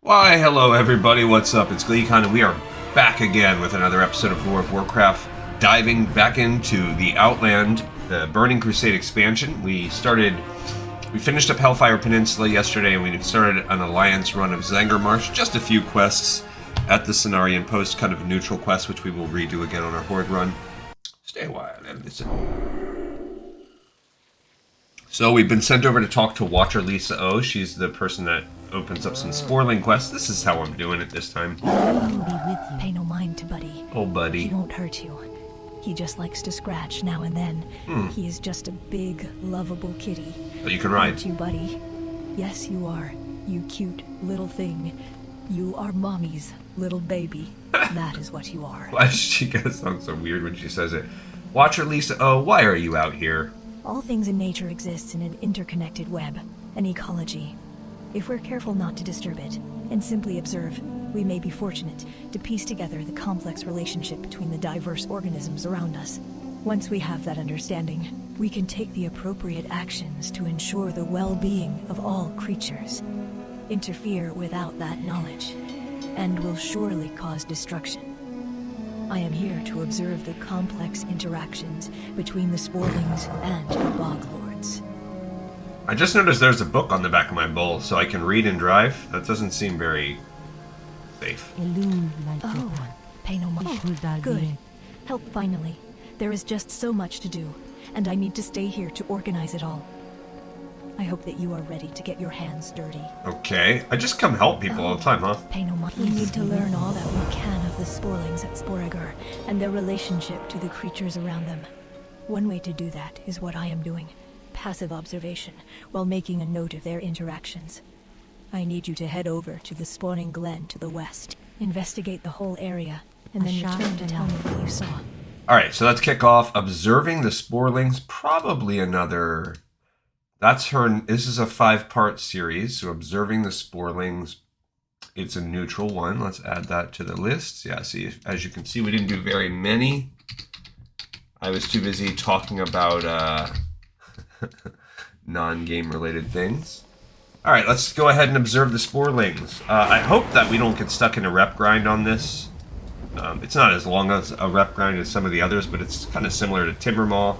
Why, hello everybody, what's up? It's GleeCon and we are back again with another episode of World of Warcraft, diving back into the Outland, the Burning Crusade expansion. We finished up Hellfire Peninsula yesterday and we started an alliance run of Zangarmarsh, just a few quests at the Cenarian Post, kind of a neutral quest, which we will redo again on our Horde run. Stay a while and listen. So we've been sent over to talk to Watcher Leesa'oh. She's the person that opens up some Sporeling quests. This is how I'm doing it this time. He'll be with you. Pay no mind to Buddy. Oh, Buddy. He won't hurt you. He just likes to scratch now and then. He is just a big, lovable kitty. But you can ride. Aren't you, Buddy? Yes, you are. You cute little thing. You are Mommy's little baby. That is what you are. Why does she gotta sound so weird when she says it? Watcher Leesa'oh, why are you out here? All things in nature exist in an interconnected web, an ecology. If we're careful not to disturb it, and simply observe, we may be fortunate to piece together the complex relationship between the diverse organisms around us. Once we have that understanding, we can take the appropriate actions to ensure the well-being of all creatures. Interfere without that knowledge, and will surely cause destruction. I am here to observe the complex interactions between the Sporelings and the Bog Lords. I just noticed there's a book on the back of my bowl, so I can read and drive. That doesn't seem very safe. Oh, pay no mind. Good. Help finally. There is just so much to do, and I need to stay here to organize it all. I hope that you are ready to get your hands dirty. Okay. I just come help people all the time, huh? Pay no mind. We need to learn all that we can of the Sporelings at Sporeggar and their relationship to the creatures around them. One way to do that is what I am doing. Passive observation, while making a note of their interactions. I need you to head over to the spawning glen to the west, investigate the whole area, and then return to tell me what you saw. Alright, so let's kick off. Observing the Sporelings, probably another... That's her... This is a 5-part series, so observing the Sporelings, it's a neutral one. Let's add that to the list. Yeah, see, as you can see, we didn't do very many. I was too busy talking about non-game related things. Alright, let's go ahead and observe the Sporelings. I hope that we don't get stuck in a rep grind on this. It's not as long as a rep grind as some of the others, but it's kind of similar to Timbermaw.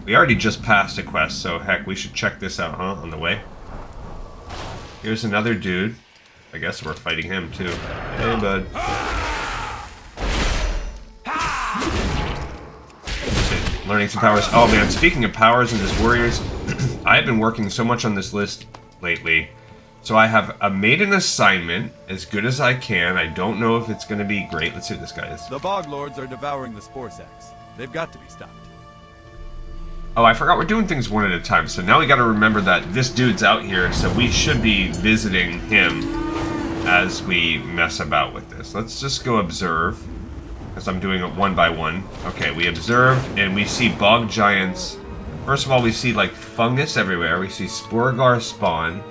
We already just passed a quest, so heck, we should check this out, huh, on the way. Here's another dude. I guess we're fighting him, too. Hey, bud. Learning some powers. Oh, man, speaking of powers and his warriors, I've been working so much on this list lately. So I have made an assignment as good as I can. I don't know if it's going to be great. Let's see what this guy is. The Bog Lords are devouring the Spore Sacs. They've got to be stopped. Oh, I forgot we're doing things one at a time. So now we got to remember that this dude's out here, so we should be visiting him as we mess about with this. Let's just go observe, because I'm doing it one by one. Okay, we observed, and we see bog giants. First of all, we see, like, fungus everywhere. We see Sporeggar spawn,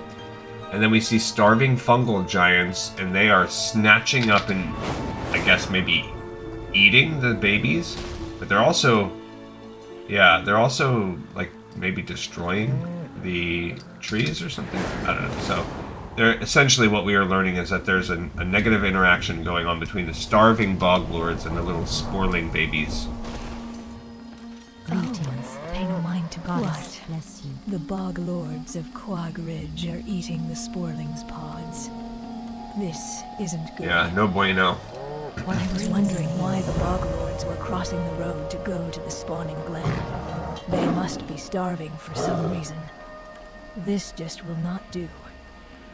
and then we see starving fungal giants, and they are snatching up and, I guess, maybe eating the babies. But they're also... Yeah, they're also, like, maybe destroying the trees or something. I don't know. So, they're essentially what we are learning is that there's a negative interaction going on between the starving bog lords and the little Sporeling babies. Greetings. Pay no mind to what? Bless you. The Bog Lords of Quag Ridge are eating the Sporelings' pods. This isn't good. Yeah, no bueno. I was wondering why the Bog Lords were crossing the road to go to the spawning glen. They must be starving for some reason. This just will not do.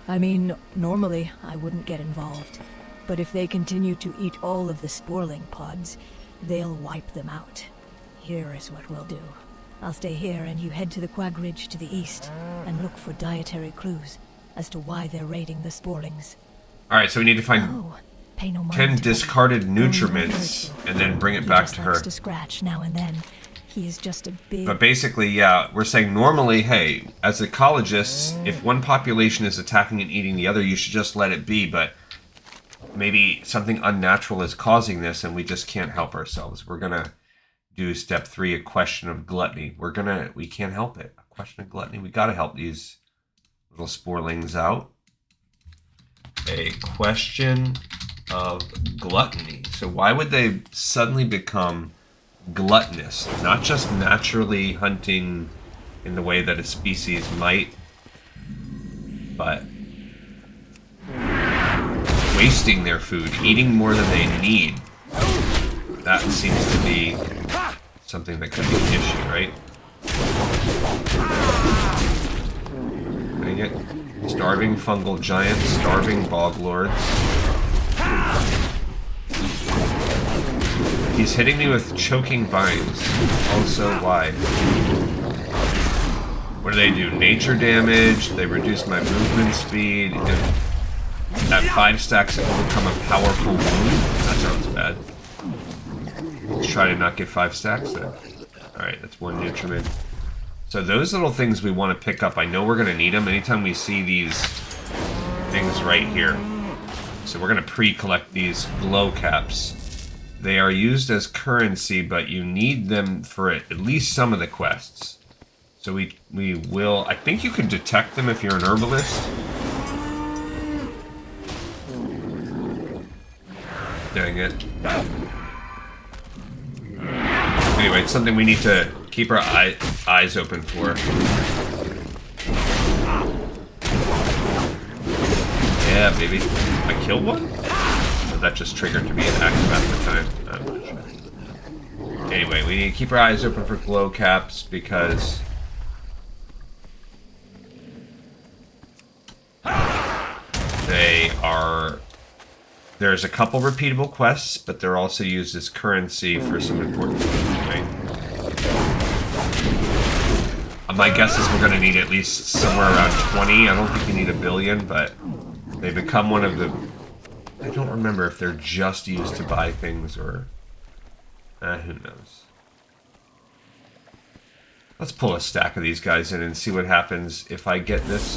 I mean, normally I wouldn't get involved, but if they continue to eat all of the Sporeling pods, they'll wipe them out. Here is what we'll do. I'll stay here and you head to the Quag Ridge to the east and look for dietary clues as to why they're raiding the Sporelings. Alright, so we need to find 10 discarded nutriments and then bring it back to her. To scratch now and then. He is just a big... But basically, yeah, we're saying normally, hey, as ecologists, if one population is attacking and eating the other, you should just let it be, but maybe something unnatural is causing this and we just can't help ourselves. We're gonna do step 3, a question of gluttony. We can't help it. A question of gluttony. We gotta help these little Sporelings out. a question of gluttony. So why would they suddenly become gluttonous? Not just naturally hunting in the way that a species might, but wasting their food, eating more than they need. That seems to be something that could be an issue, right? Dang it. Starving fungal giants, starving bog lords. He's hitting me with choking vines. Also, why? What do they do? Nature damage, they reduce my movement speed, and at 5 stacks it will become a powerful wound? That sounds bad. Let's try to not get 5 stacks then. Alright, that's 1 nutriment. So those little things we want to pick up, I know we're going to need them anytime we see these things right here. So we're going to pre-collect these glow caps. They are used as currency, but you need them for at least some of the quests. So we will... I think you can detect them if you're an herbalist. Dang it. Anyway, it's something we need to keep our eyes open for. Yeah, baby. I killed one? Or that just triggered to be active at the time? I'm not sure. Anyway, we need to keep our eyes open for glow caps because... they are... There's a couple repeatable quests, but they're also used as currency for some important things, right? My guess is we're going to need at least somewhere around 20. I don't think you need 1 billion, but they become one of the... I don't remember if they're just used to buy things or... who knows. Let's pull a stack of these guys in and see what happens if I get this...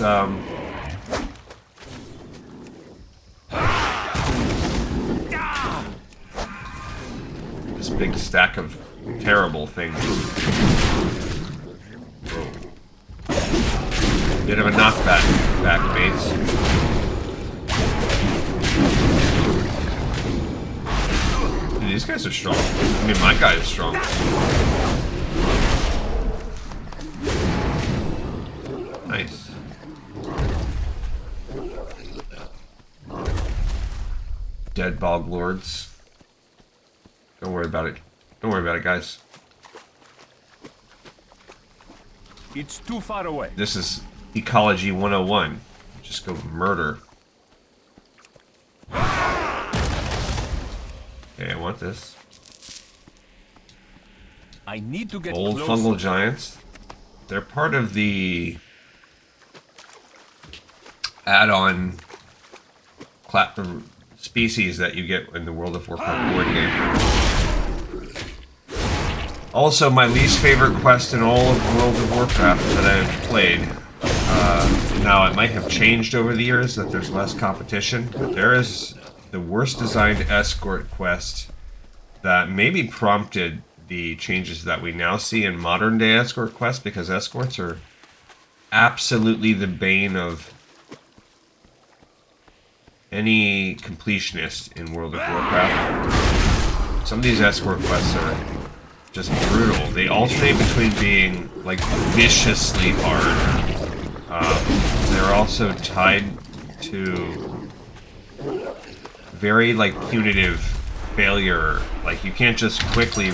this big stack of terrible things. Whoa. Bit of a knockback, mates. Dude, these guys are strong. I mean, my guy is strong. Nice. Dead bog lords. Don't worry about it. Don't worry about it, guys. It's too far away. This is Ecology 101. Just go murder. Okay, I want this. I need to get Old closer. fungal giants. They're part of the add-on species that you get in the World of Warcraft board game. Also, my least favorite quest in all of World of Warcraft that I've played. Now, it might have changed over the years that there's less competition, but there is the worst designed escort quest that maybe prompted the changes that we now see in modern day escort quests, because escorts are absolutely the bane of any completionist in World of Warcraft. Some of these escort quests are just brutal. They alternate between being like viciously hard. They're also tied to very like punitive failure. Like you can't just quickly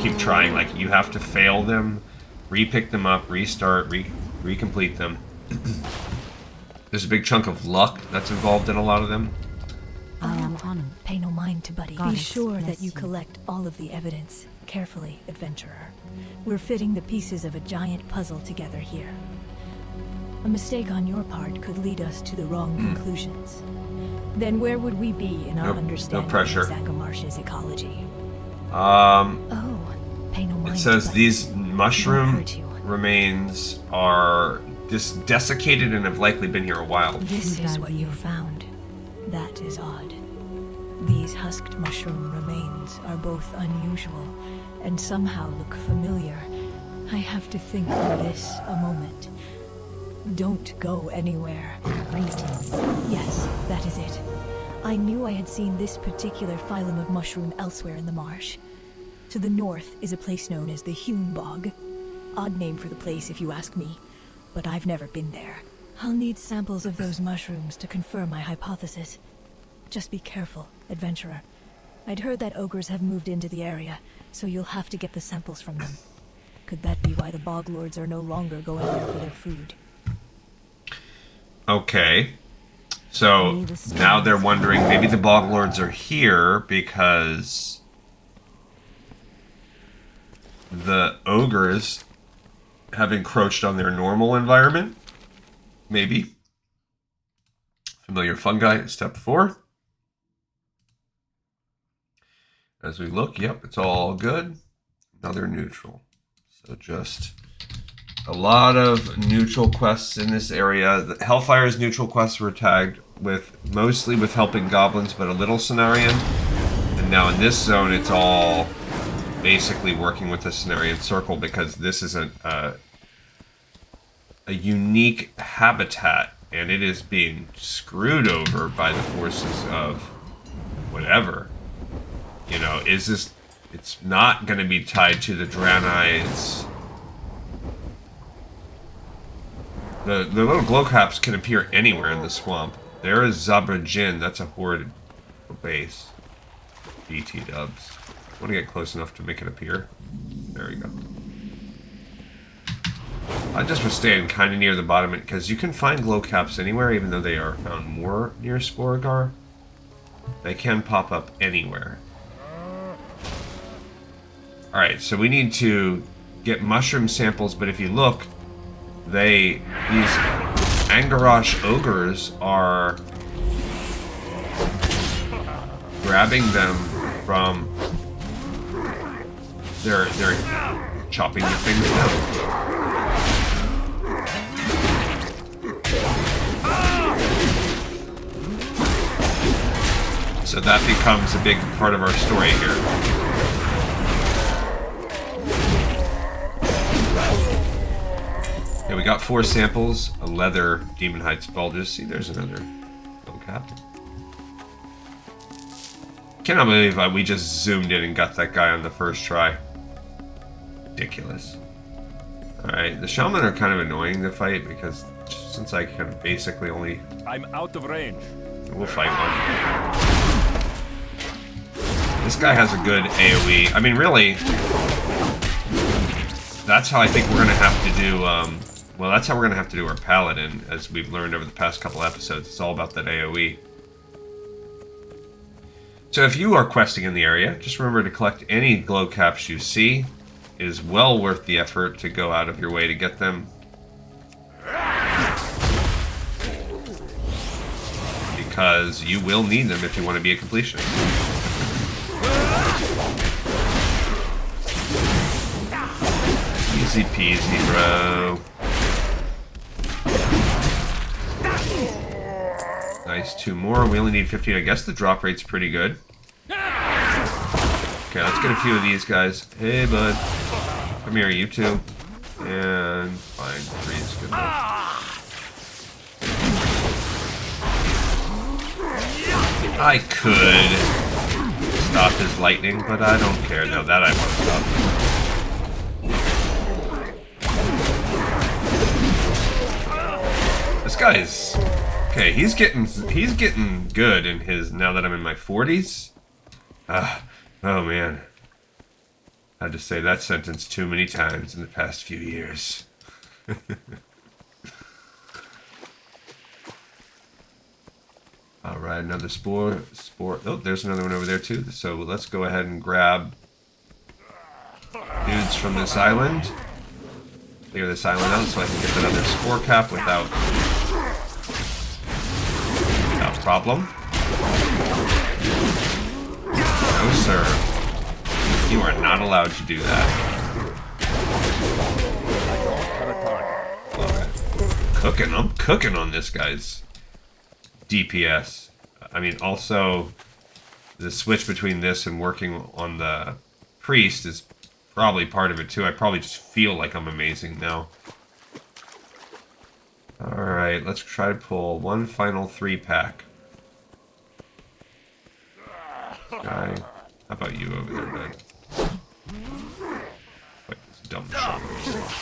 keep trying. Like you have to fail them, re-pick them up, restart, recomplete them. There's a big chunk of luck that's involved in a lot of them. Pay no mind to Buddy. Be Goddess, sure bless that you collect all of the evidence carefully, adventurer. We're fitting the pieces of a giant puzzle together here. A mistake on your part could lead us to the wrong conclusions. Then where would we be in our understanding of Zangarmarsh's ecology? Pay no mind. It says to Buddy. these mushroom hurt you. remains are desiccated and have likely been here a while. This is what you found. That is odd. These husked mushroom remains are both unusual and somehow look familiar. I have to think on this a moment. Don't go anywhere. Yes, that is it. I knew I had seen this particular phylum of mushroom elsewhere in the marsh. To the north is a place known as the Hewn Bog. Odd name for the place if you ask me, but I've never been there. I'll need samples of those mushrooms to confirm my hypothesis. Just be careful, adventurer. I'd heard that ogres have moved into the area, so you'll have to get the samples from them. Could that be why the bog lords are no longer going there for their food? Okay. So now they're wondering maybe the bog lords are here because the ogres have encroached on their normal environment. Maybe. Familiar fungi, step 4. As we look, yep, it's all good. Another neutral. So just a lot of neutral quests in this area. The Hellfire's neutral quests were tagged with mostly with helping goblins, but a little Cenarian. And now in this zone, it's all basically working with the Cenarian Circle because this is a unique habitat, and it is being screwed over by the forces of whatever. You know, is this... It's not going to be tied to the Dranites. The little glowcaps can appear anywhere in the swamp. There is Zabra Jin. That's a horde base. BT dubs. I want to get close enough to make it appear. There we go. I just was staying kind of near the bottom because you can find glowcaps anywhere, even though they are found more near Sporeggar. They can pop up anywhere. Alright, so we need to get mushroom samples, but if you look, these Angarash ogres are grabbing them from... They're chopping the things down. So that becomes a big part of our story here. Yeah, we got 4 samples, a leather Demon Heights bulges. See, there's another cap. Cannot believe we just zoomed in and got that guy on the first try. Ridiculous. Alright, the Shaman are kind of annoying to fight because since I can basically only... I'm out of range. We'll fight one. This guy has a good AoE. I mean, really, that's how I think we're going to have to do... well, that's how we're going to have to do our Paladin, as we've learned over the past couple episodes. It's all about that AoE. So if you are questing in the area, just remember to collect any glow caps you see. It is well worth the effort to go out of your way to get them. Because you will need them if you want to be a completionist. Easy peasy, bro. Nice, 2 more. We only need 15. I guess the drop rate's pretty good. Okay, let's get a few of these guys. Hey, bud. Come here, you two. And fine, 3 is good enough. I could stop his lightning, but I don't care. No, that I won't stop. This guy is... Okay, he's getting good in his... Now that I'm in my 40s. Oh man. I had to say that sentence too many times in the past few years. Alright, another spore. Oh, there's another one over there too. So let's go ahead and grab dudes from this island. Clear this island out so I can get another spore cap without problem. No, sir. You are not allowed to do that. Okay. I'm cooking on this guy's DPS. I mean, also, the switch between this and working on the priest is probably part of it too. I probably just feel like I'm amazing now. Alright, let's try to pull one final 3-pack. Guy. How about you over there, bud? Wait, this dumb shoulders.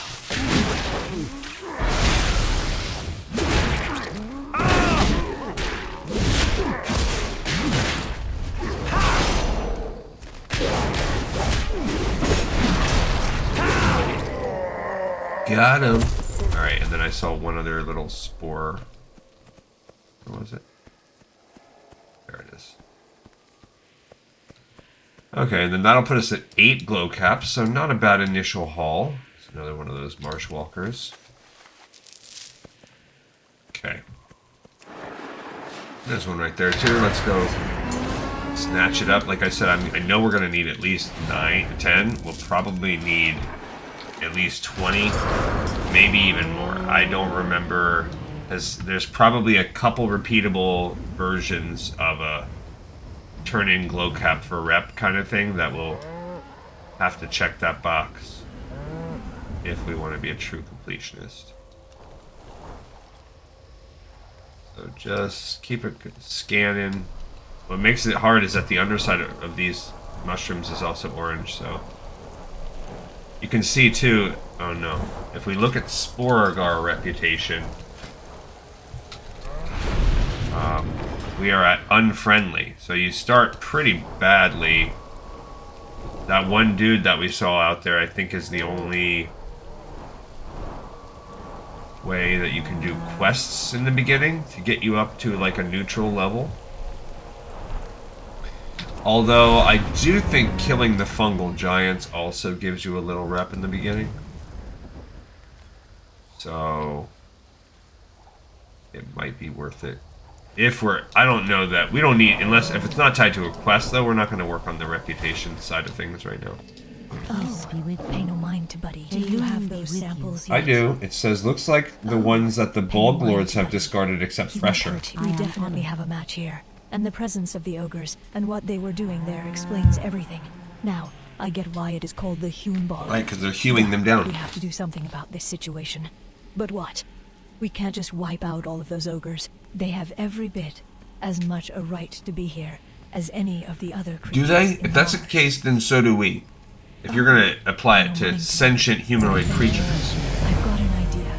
Got him. Alright, and then I saw one other little spore. What was it? There it is. Okay, and then that'll put us at 8 glow caps, so not a bad initial haul. It's another one of those marsh walkers. Okay. There's one right there too. Let's go snatch it up. Like I said, I know we're going to need at least 9, 10. We'll probably need at least 20, maybe even more. I don't remember. There's probably a couple repeatable versions of a turn in glow cap for rep kind of thing that will have to check that box if we want to be a true completionist. So just keep it scanning. What makes it hard is that the underside of these mushrooms is also orange, so you can see too. Oh no, if we look at Sporeggar reputation, we are at unfriendly, so you start pretty badly. That one dude that we saw out there, I think, is the only way that you can do quests in the beginning to get you up to like a neutral level. Although I do think killing the fungal giants also gives you a little rep in the beginning. So it might be worth it. If we're, I don't know that, we don't need, unless, if it's not tied to a quest though, we're not going to work on the reputation side of things right now. Oh, pay no mind to Buddy. Do you have those samples yet? I do. It says, looks like the ones that the Bulg Lords have discarded except Fresher. We definitely have a match here. And the presence of the ogres and what they were doing there explains everything. Now, I get why it is called the hewn bog. Right, because they're hewing them down. We have to do something about this situation. But what? We can't just wipe out all of those ogres. They have every bit as much a right to be here as any of the other creatures. Do they? If that's the case, then so do we. If you're going to apply it to sentient humanoid creatures. I've got an idea.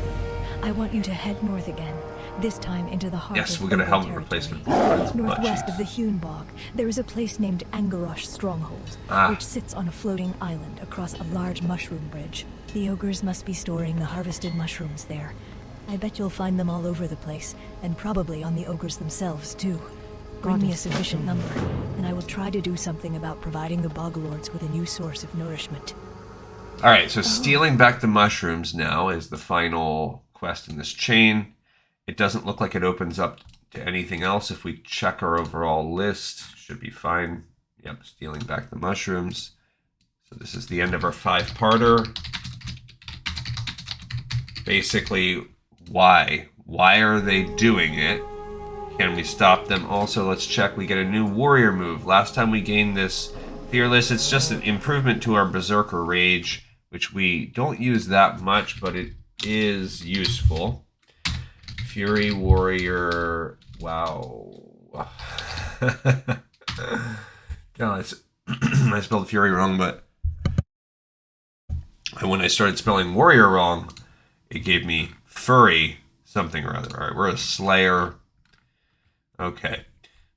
I want you to head north again. This time into the heart Yes, of we'll get a Ogre helmet territory. replacement. Northwest of the hewn bog, there is a place named Angarosh Stronghold, which sits on a floating island across a large mushroom bridge. The ogres must be storing the harvested mushrooms there. I bet you'll find them all over the place, and probably on the ogres themselves, too. Bring me a sufficient number, and I will try to do something about providing the bog lords with a new source of nourishment. Alright, so stealing back the mushrooms now is the final quest in this chain. It doesn't look like it opens up to anything else. If we check our overall list, should be fine. Yep, stealing back the mushrooms. So this is the end of our 5-parter. Basically, why? Why are they doing it? Can we stop them? Also, let's check. We get a new warrior move. Last time we gained this Fearless, it's just an improvement to our Berserker Rage, which we don't use that much, but it is useful. Fury Warrior. Wow. No, I spelled Fury wrong, but when I started spelling Warrior wrong, it gave me Furry something or other. All right, we're a Slayer. Okay,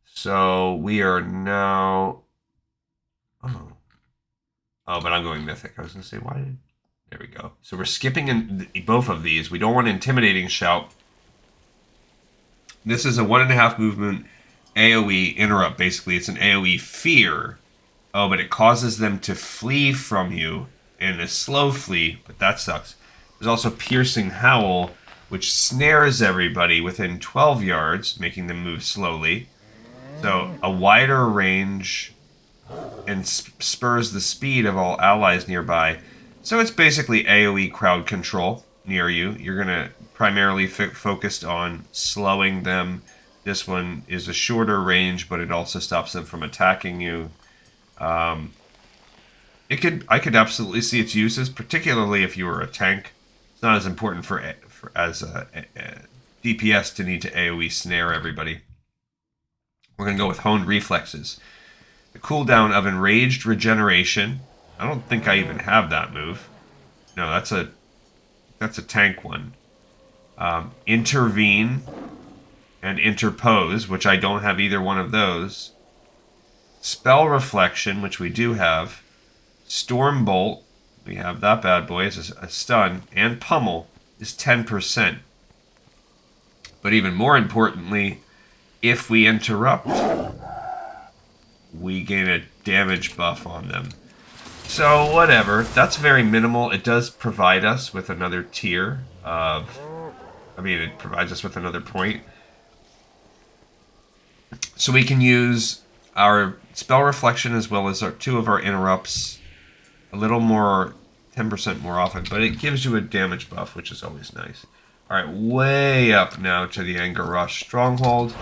so we are now. Oh, but I'm going Mythic. I was gonna say, why did? There we go. So we're skipping in both of these. We don't want Intimidating Shout. This is a 1.5 movement AoE interrupt, basically. It's an AoE fear. Oh, but it causes them to flee from you in a slow flee, but that sucks. There's also Piercing Howl, which snares everybody within 12 yards, making them move slowly. So a wider range and spurs the speed of all allies nearby. So it's basically AoE crowd control near you. You're going to primarily focused on slowing them. This one is a shorter range, but it also stops them from attacking you. I could absolutely see its uses, particularly if you were a tank. It's not as important DPS to need to AoE snare everybody. We're going to go with Honed Reflexes. The cooldown of Enraged Regeneration. I don't think I even have that move. No, that's a tank one. Intervene and Interpose, which I don't have either one of those. Spell Reflection, which we do have. Storm Bolt, we have that bad boy as a stun. And Pummel is 10%. But even more importantly, if we interrupt, we gain a damage buff on them. So whatever, that's very minimal. It does provide us with another tier of, it provides us with another point. So we can use our Spell Reflection as well as our 2 of our interrupts a little more, 10% more often, but it gives you a damage buff, which is always nice. Alright, way up now to the Angarosh Stronghold.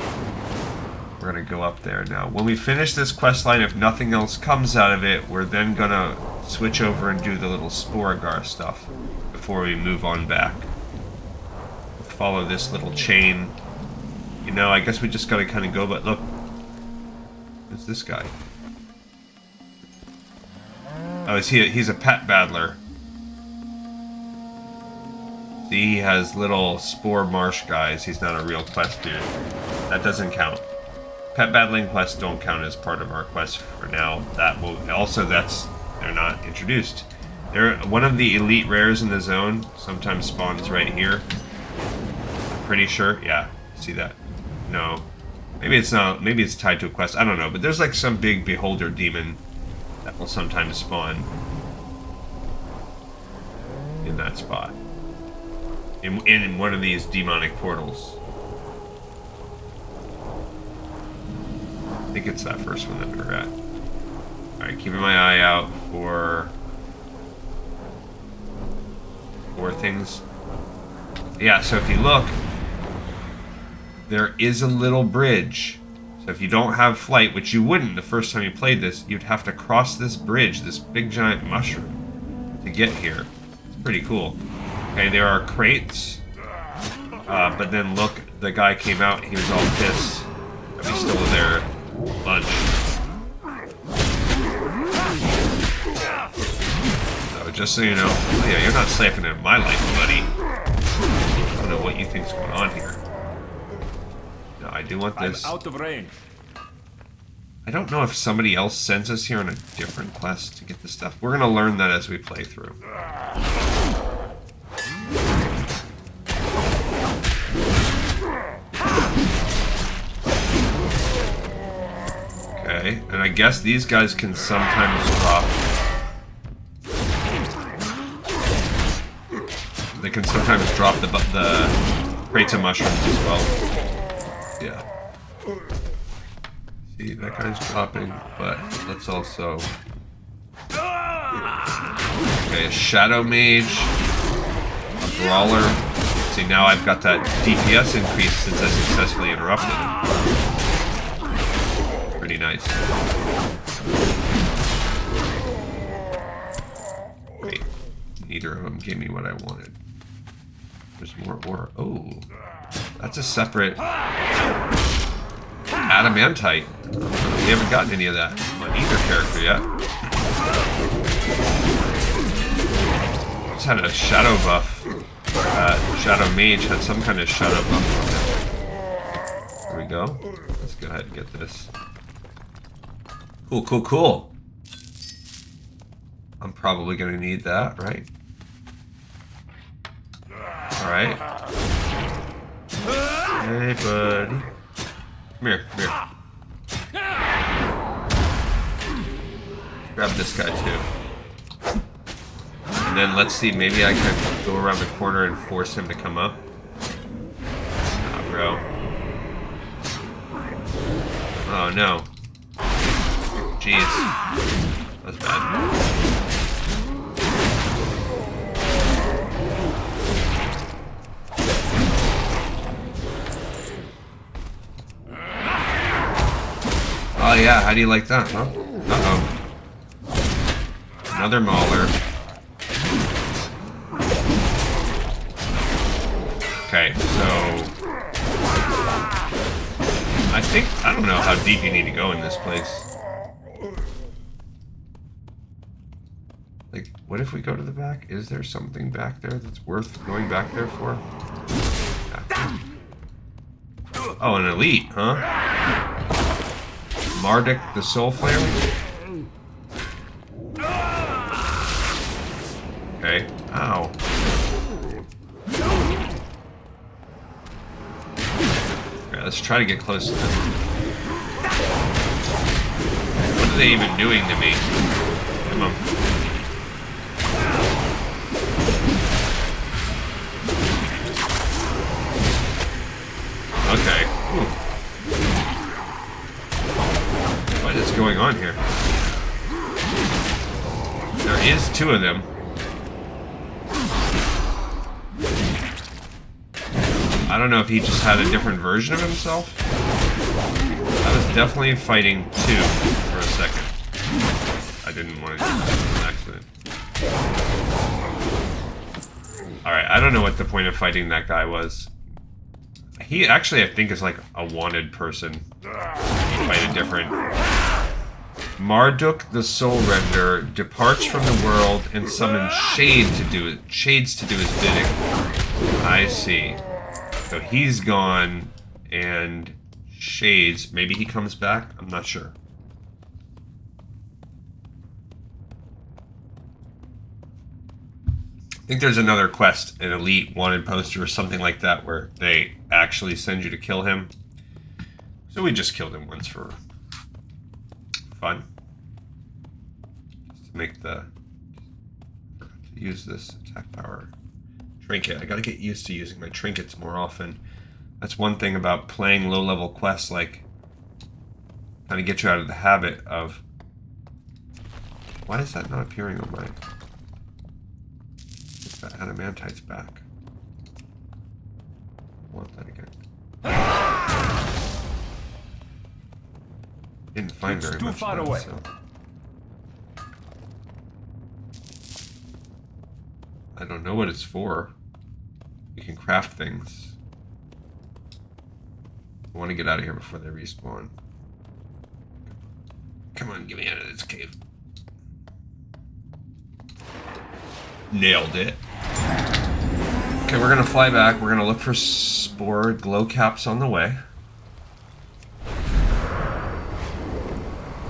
We're going to go up there now. When we finish this quest line, if nothing else comes out of it, we're then going to switch over and do the little Sporeggar stuff before we move on back. Follow this little chain. You know, I guess we just got to kind of go, but look. Who's this guy? Oh, he's a pet battler. See, he has little Spore Marsh guys. He's not a real quest dude. That doesn't count. Pet battling quests don't count as part of our quest for now. That will also they're not introduced. They're one of the elite rares in the zone. Sometimes spawns right here. I'm pretty sure. Yeah, see that? No, maybe it's not. Maybe it's tied to a quest. I don't know. But there's like some big beholder demon that will sometimes spawn in that spot. In one of these demonic portals. I think it's that first one that we're at. Alright, keeping my eye out for things. Yeah, so if you look, there is a little bridge. So if you don't have flight, which you wouldn't the first time you played this, you'd have to cross this bridge, this big giant mushroom, to get here. It's pretty cool. Okay, there are crates, but then look, the guy came out, he was all pissed that we stole their lunch. So just so you know, oh yeah, you're not siphoning my life, buddy. I don't know what you think's going on here. No, I do want this. I'm out of range. I don't know if somebody else sends us here on a different quest to get this stuff. We're gonna learn that as we play through. Okay, and I guess these guys can sometimes drop. They can sometimes drop the crates of mushrooms as well. Yeah. See, that guy's dropping, but let's also. Okay, a Shadow Mage, a Brawler. See, now I've got that DPS increase since I successfully interrupted him. Pretty nice. Wait, neither of them gave me what I wanted. There's more ore. Oh, that's a separate adamantite. We haven't gotten any of that on either character yet. Just had a shadow buff. Shadow Mage had some kind of shadow buff on it. There we go. Let's go ahead and get this. Cool, cool, cool. I'm probably gonna need that, right? Alright. Hey, buddy. Come here, come here. Grab this guy, too. And then let's see, maybe I can go around the corner and force him to come up. Nah, bro. Oh, no. Jeez. That's bad. Oh yeah, how do you like that, huh? Uh-oh. Another Mauler. Okay, so I don't know how deep you need to go in this place. Like, what if we go to the back? Is there something back there that's worth going back there for? Yeah. Oh, an elite, huh? Marduk the Soul Flare? Okay. Ow. Okay, let's try to get close to them. What are they even doing to me? Come on. Okay. Ooh. What is going on here? There is two of them. I don't know if he just had a different version of himself. I was definitely fighting two for a second. I didn't want to do that. Accident. Alright, I don't know what the point of fighting that guy was. He actually, I think, is like a wanted person. You fight a different... Marduk the Soul Render departs from the world and summons shades to do his bidding. I see. So he's gone, and Shades, maybe he comes back? I'm not sure. I think there's another quest, an elite wanted poster or something like that, where they actually send you to kill him. So we just killed him once for fun. Just to make the... to use this attack power. Trinket. I gotta get used to using my trinkets more often. That's one thing about playing low-level quests, like, kind of get you out of the habit of... Why is that not appearing on my... That adamantite's back. I want that again. Didn't find very much of that, so... I don't know what it's for. You can craft things. I want to get out of here before they respawn. Come on, get me out of this cave. Nailed it. Okay, we're gonna fly back. We're gonna look for Spore glow caps on the way.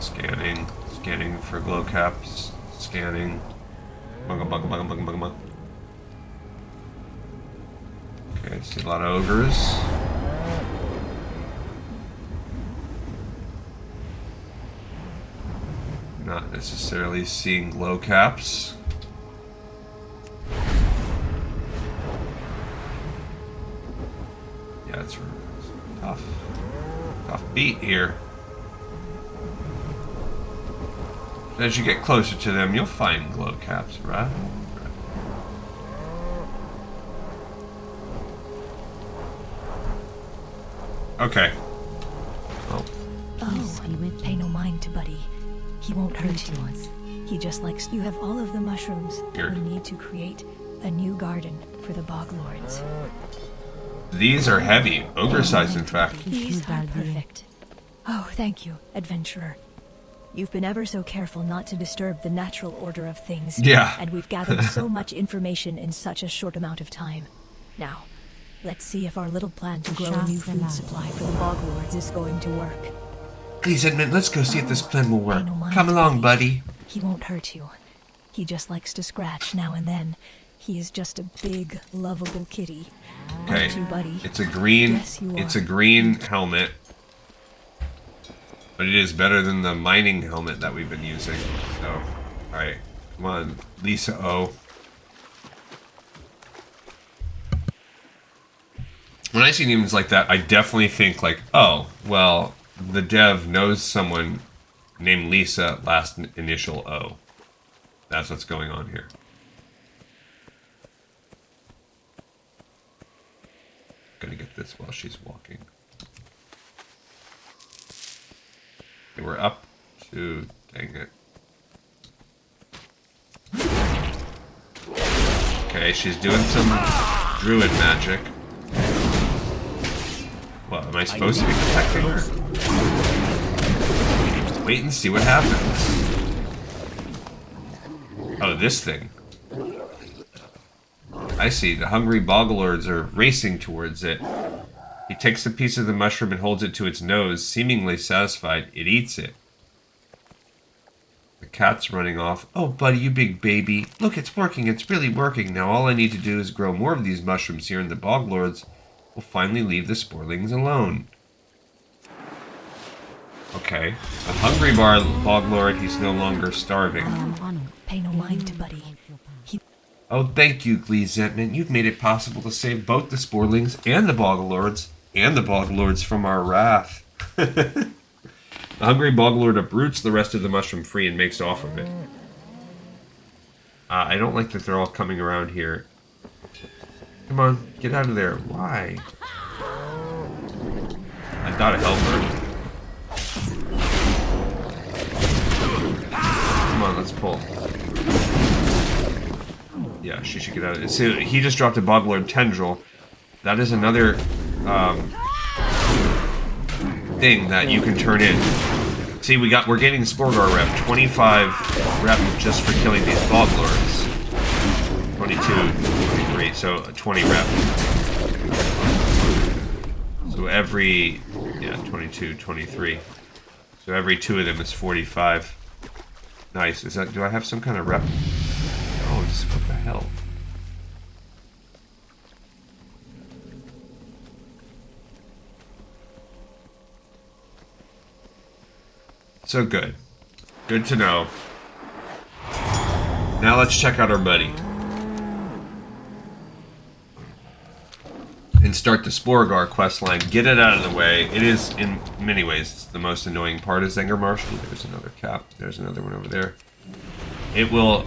Scanning for glow caps. Scanning. Bugga. Okay, see a lot of ogres. Not necessarily seeing glow caps. Yeah, it's tough beat here. As you get closer to them, you'll find glow caps, right? Okay. Oh, pay no mind to Buddy. He won't hurt you. He just likes... You have all of the mushrooms Here. we need to create a new garden for the Bog Lords. These are heavy. Ogre size, in fact. These are perfect. Oh, thank you, adventurer. You've been ever so careful not to disturb the natural order of things. Yeah. And we've gathered so much information in such a short amount of time. Now, let's see if our little plan to grow a new food supply for the Bog Lords is going to work. Please, Edmund, let's go see if this plan will work. Pay no mind Come to along, buddy. He won't hurt you. He just likes to scratch now and then. He is just a big, lovable kitty. Okay. Aren't you, Buddy? It's a green. Yes, you It's are. a green helmet, but it is better than the mining helmet that we've been using. So, all right, come on, Leesa'oh. When I see names like that, I definitely think like, oh, well, the dev knows someone named Lisa, last initial O. That's what's going on here. Gonna get this while she's walking. Okay, we're up to... Dang it. Okay, she's doing some druid magic. What, am I supposed to be protecting her? Wait and see what happens. Oh, this thing. I see. The hungry boglords are racing towards it. He takes a piece of the mushroom and holds it to its nose. Seemingly satisfied, it eats it. The cat's running off. Oh, buddy, you big baby. Look, it's working. It's really working. Now all I need to do is grow more of these mushrooms here, and the boglords will finally leave the sporelings alone. Okay. A hungry boglord, he's no longer starving. Pay no mind to Buddy. Oh, thank you, Gleesentment. You've made it possible to save both the sporelings and the boglords from our wrath. The hungry boglord uproots the rest of the mushroom free and makes off with it. I don't like that they're all coming around here. Come on, get out of there. Why? I gotta help her. Come on, let's pull. Yeah, she should get out of it. So he just dropped a boglord tendril. That is another thing that you can turn in. See, we're getting Sporeggar rep. 25 rep just for killing these boglords. 22, 23, so 20 rep. So every, yeah, 22, 23. So every 2 of them is 45. Nice. Is that, do I have some kind of rep? Oh, just what the hell? So good. Good to know. Now let's check out our buddy. And start the Sporeggar questline. Get it out of the way. It is, in many ways, it's the most annoying part of Zangarmarsh. There's another cap. There's another one over there. It will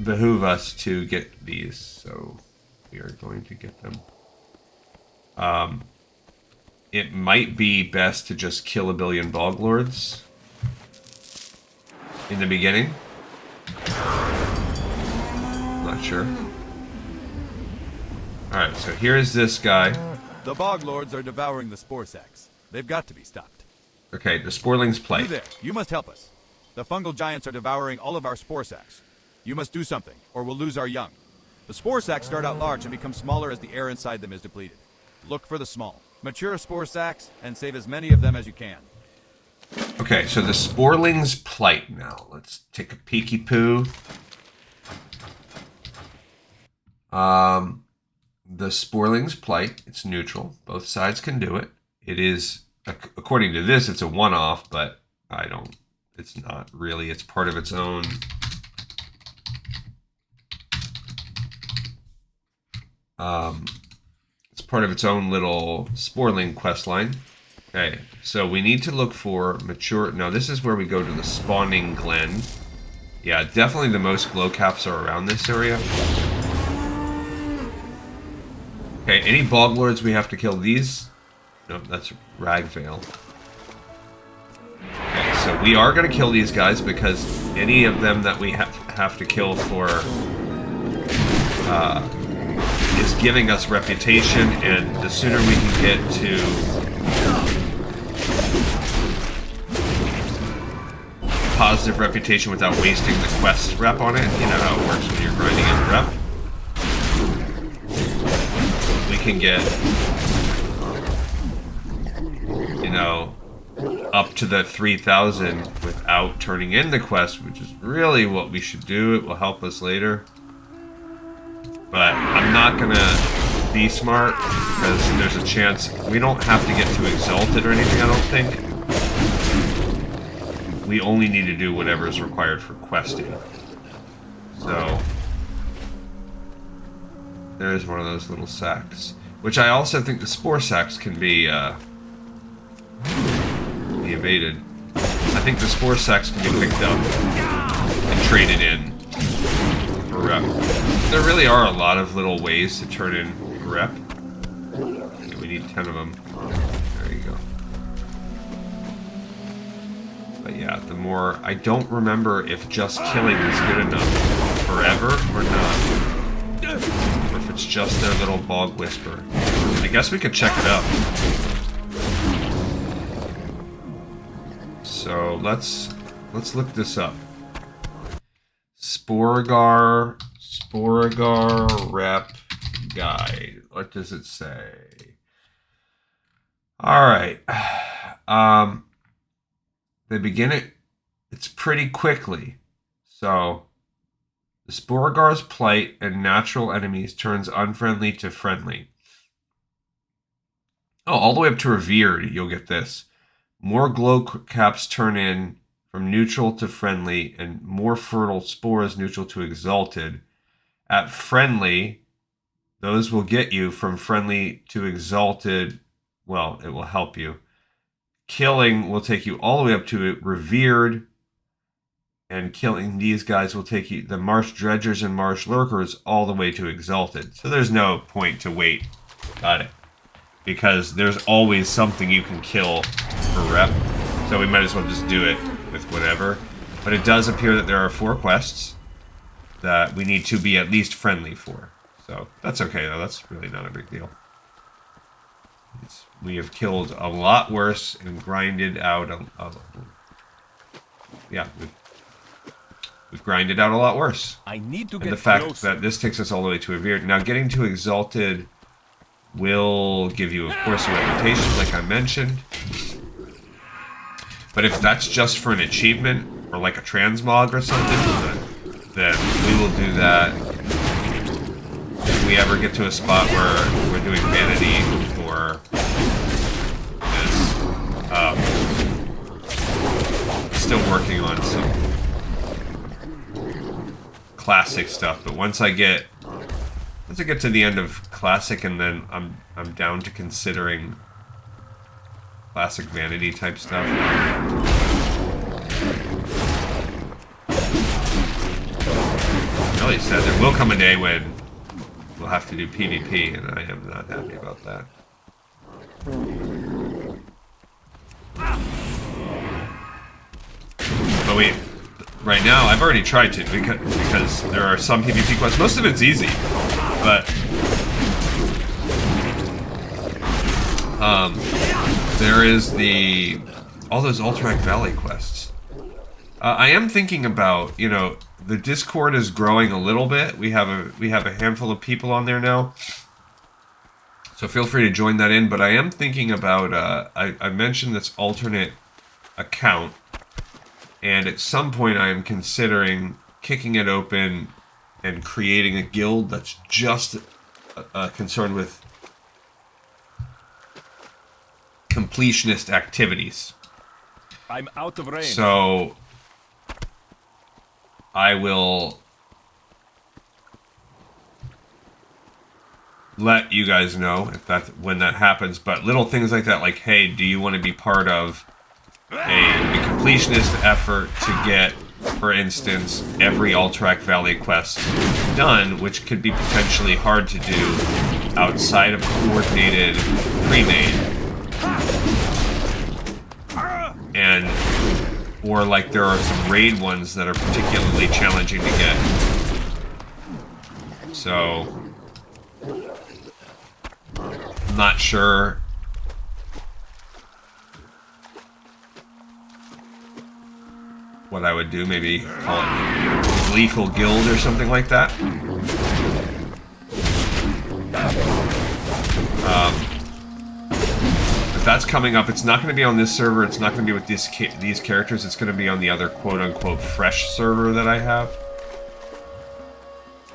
behoove us to get these, so we are going to get them. It might be best to just kill a billion boglords in the beginning. Not sure. Alright, so here's this guy. The boglords are devouring the spore sacs. They've got to be stopped. Okay, the Sporelings Plight. You there, you must help us. The fungal giants are devouring all of our spore sacs. You must do something, or we'll lose our young. The spore sacs start out large and become smaller as the air inside them is depleted. Look for the small. Mature spore sacs, and save as many of them as you can. Okay, so the Sporelings Plight now. Let's take a peeky poo. The Sporelings Plight, it's neutral. Both sides can do it. It is, according to this, it's a one-off, but it's not really. It's part of its own. It's part of its own little Sporeling questline. Okay, so we need to look for mature. Now, this is where we go to the spawning glen. Yeah, definitely the most glow caps are around this area. Okay, any boglords we have to kill these? Nope, that's Ragvale. Okay, so we are going to kill these guys because any of them that we have to kill for is giving us reputation, and the sooner we can get to positive reputation without wasting the quest rep on it, you know how it works when you're grinding in rep. We can get, you know, up to the 3,000 without turning in the quest, which is really what we should do. It will help us later. But I'm not gonna be smart because there's a chance we don't have to get too exalted or anything, I don't think. We only need to do whatever is required for questing. So there's one of those little sacs, which I also think the spore sacs can be evaded. I think the spore sacs can be picked up and traded in for rep. There really are a lot of little ways to turn in rep. Okay, we need 10 of them. There you go. But yeah, the more... I don't remember if just killing is good enough forever or not. Or if it's just their little bog whisper. I guess we could check it out. So let's look this up. Sporeggar rep guide. What does it say? All right. They begin it's pretty quickly. So the Sporeggar's plight and natural enemies turns unfriendly to friendly. Oh, all the way up to revered, you'll get this. More glow caps turn in from neutral to friendly, and more fertile spores neutral to exalted. At friendly, those will get you from friendly to exalted. Well, it will help you. Killing will take you all the way up to revered, and killing these guys will take you, the marsh dredgers and marsh lurkers, all the way to exalted. So there's no point to wait. Got it. Because there's always something you can kill for rep. So we might as well just do it with whatever. But it does appear that there are 4 quests that we need to be at least friendly for. So that's okay though, that's really not a big deal. We have killed a lot worse and grinded out we've grinded out a lot worse. I need to and get the fact closer. that this takes us all the way to revered. Now getting to exalted will give you, of course, a reputation, like I mentioned. But if that's just for an achievement, or like a transmog or something, then we will do that. If we ever get to a spot where we're doing vanity or this, still working on some classic stuff, but once I get to the end of classic, and then I'm down to considering classic vanity type stuff. Really said there will come a day when we'll have to do PvP, and I am not happy about that. But right now, I've already tried to, because there are some PvP quests. Most of it's easy, but there is all those Alterac Valley quests. I am thinking about, the Discord is growing a little bit. We have a handful of people on there now, so feel free to join that in. But I am thinking about I mentioned this alternate account. And at some point, I am considering kicking it open and creating a guild that's just concerned with completionist activities. I'm out of range. So I will let you guys know when that happens. But little things like that, like, hey, do you want to be part of a completionist effort to get, for instance, every Alterac Valley quest done, which could be potentially hard to do outside of coordinated pre-made. Or like there are some raid ones that are particularly challenging to get. So, I'm not sure. What I would do, maybe call it Lethal Guild or something like that. But that's coming up. It's not going to be on this server. It's not going to be with these characters. It's going to be on the other quote-unquote fresh server that I have.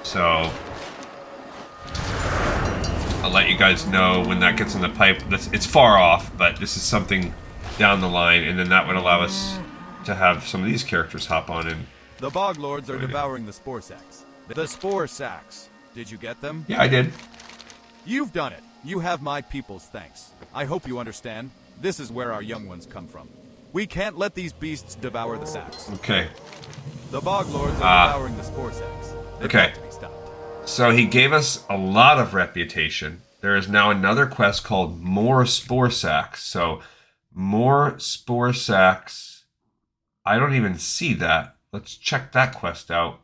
So I'll let you guys know when that gets in the pipe. It's far off, but this is something down the line, and then that would allow us to have some of these characters hop on in. The Bog Lords are devouring the Spore Sacs. The Spore Sacs. Did you get them? Yeah, I did. You've done it. You have my people's thanks. I hope you understand. This is where our young ones come from. We can't let these beasts devour the Sacs. Okay. The Bog Lords are devouring the Spore Sacs. They've Okay. got to be stopped. So he gave us a lot of reputation. There is now another quest called More Spore Sacs. So, More Spore Sacs. I don't even see that. Let's check that quest out.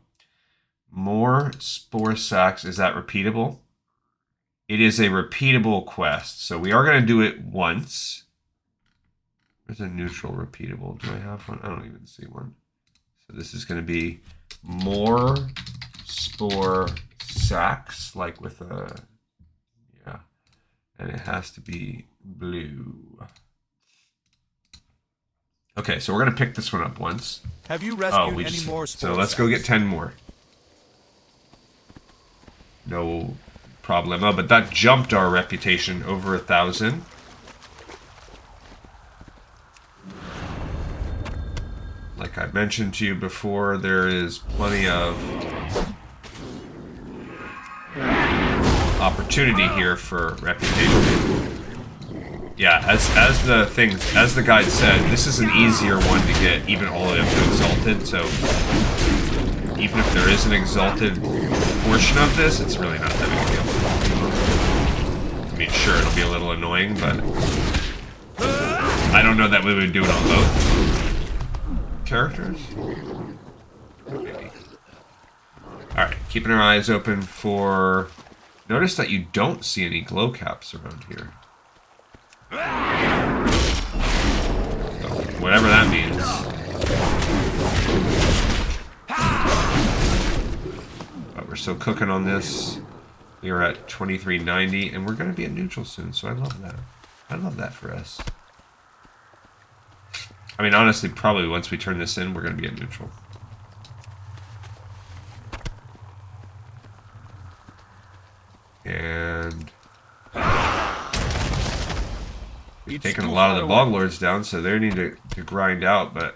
More Spore Sacs. Is that repeatable? It is a repeatable quest. So we are going to do it once. There's a neutral repeatable. Do I have one? I don't even see one. So this is going to be more Spore Sacs, like with a, yeah. And it has to be blue. Okay, so we're going to pick this one up once. Have you rescued any more Spore So let's go get 10 more. No problemo, but that jumped our reputation over 1,000. Like I mentioned to you before, there is plenty of opportunity here for reputation. Yeah, as the guide said, this is an easier one to get, even all the way up to Exalted, so even if there is an Exalted portion of this, it's really not that big a deal. I mean, sure, it'll be a little annoying, but I don't know that we would do it on both characters. Maybe. Alright, keeping our eyes open for... Notice that you don't see any glow caps around here. So, whatever that means. But we're still cooking on this. We are at 2390, and we're going to be at neutral soon, so I love that. I love that for us. I mean, honestly, probably once we turn this in, we're going to be at neutral. And we've taken a lot of the Bog Lords down, so they need to grind out, but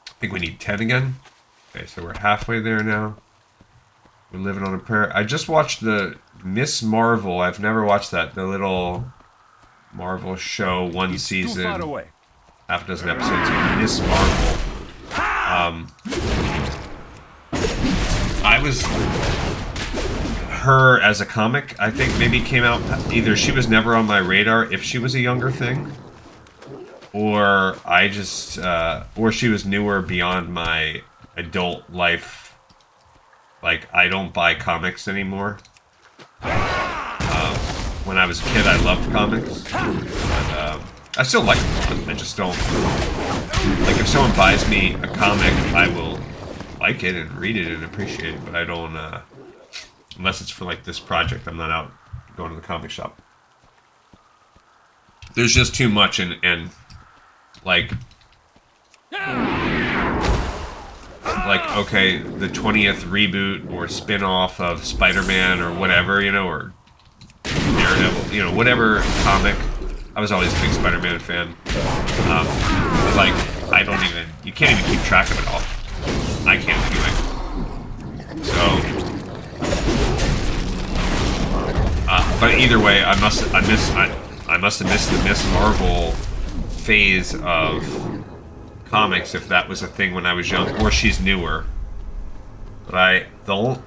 I think we need 10 again. Okay, so we're halfway there now. We're living on a prayer. I just watched the Miss Marvel. I've never watched that. The little Marvel show, one season, half a dozen episodes of Miss Marvel. I was... Her as a comic, I think maybe came out, either she was never on my radar if she was a younger thing, or I just, or she was newer beyond my adult life. Like, I don't buy comics anymore. When I was a kid, I loved comics, but I still like them. I just don't, like, if someone buys me a comic, I will like it and read it and appreciate it, but I don't, unless it's for, like, this project, I'm not out going to the comic shop. There's just too much, and like, okay, the 20th reboot or spin-off of Spider-Man or whatever, you know, or Daredevil, you know, whatever comic. I was always a big Spider-Man fan. But, like, I don't even, you can't even keep track of it all. I can't anyway. So... but either way, I must have missed the Miss Marvel phase of comics, if that was a thing when I was young, or she's newer. But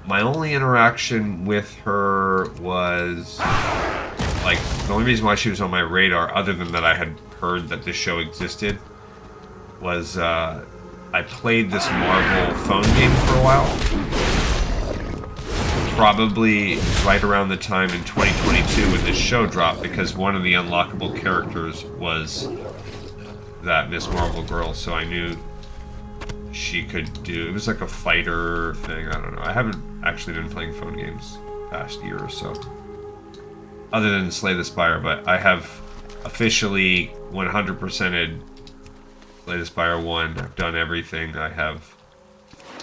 my only interaction with her was, like, the only reason why she was on my radar, other than that I had heard that this show existed, was I played this Marvel phone game for a while. Probably right around the time in 2022 when this show dropped, because one of the unlockable characters was that Miss Marvel girl, so I knew she could do... It was like a fighter thing, I don't know. I haven't actually been playing phone games past year or so, other than Slay the Spire, but I have officially 100%ed Slay the Spire 1. I've done everything. I have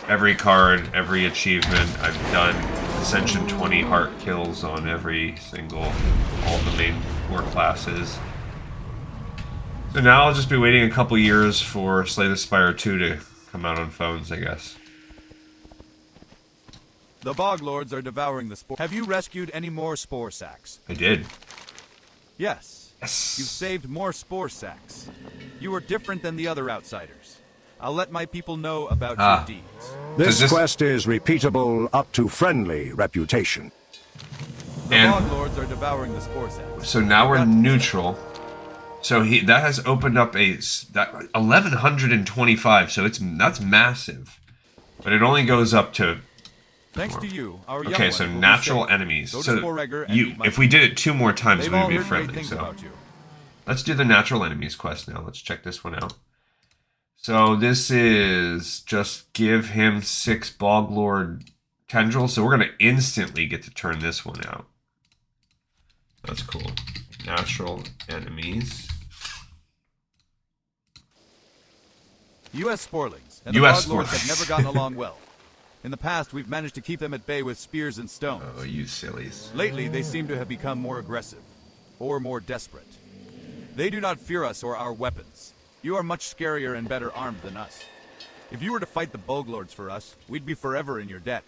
every card, every achievement. I've done Ascension 20 heart kills on every single, all the main 4 classes. So now I'll just be waiting a couple years for Slay the Spire 2 to come out on phones, I guess. The Bog Lords are devouring the Spore. Have you rescued any more Spore Sacs? I did. Yes. Yes. You've saved more Spore Sacs. You are different than the other outsiders. I'll let my people know about your deeds. This quest is repeatable up to friendly reputation. The Bog Lords are devouring the Spore Sacs. So now we're neutral. So that has opened up that 1125. So that's massive, but it only goes up to. Thanks to you, our young okay, so natural enemies. So Sporeggar if we did it 2 more times, we would be friendly. So Let's do the natural enemies quest now. Let's check this one out. So this is just give him 6 Boglord Tendrils. So we're going to instantly get to turn this one out. That's cool. Natural enemies. U.S. Sporelings and the US Boglords have Sporelings. never gotten along well. In the past, we've managed to keep them at bay with spears and stones. Oh, you sillies. Lately, they seem to have become more aggressive, or more desperate. They do not fear us or our weapons. You are much scarier and better armed than us. If you were to fight the Boglords for us, we'd be forever in your debt.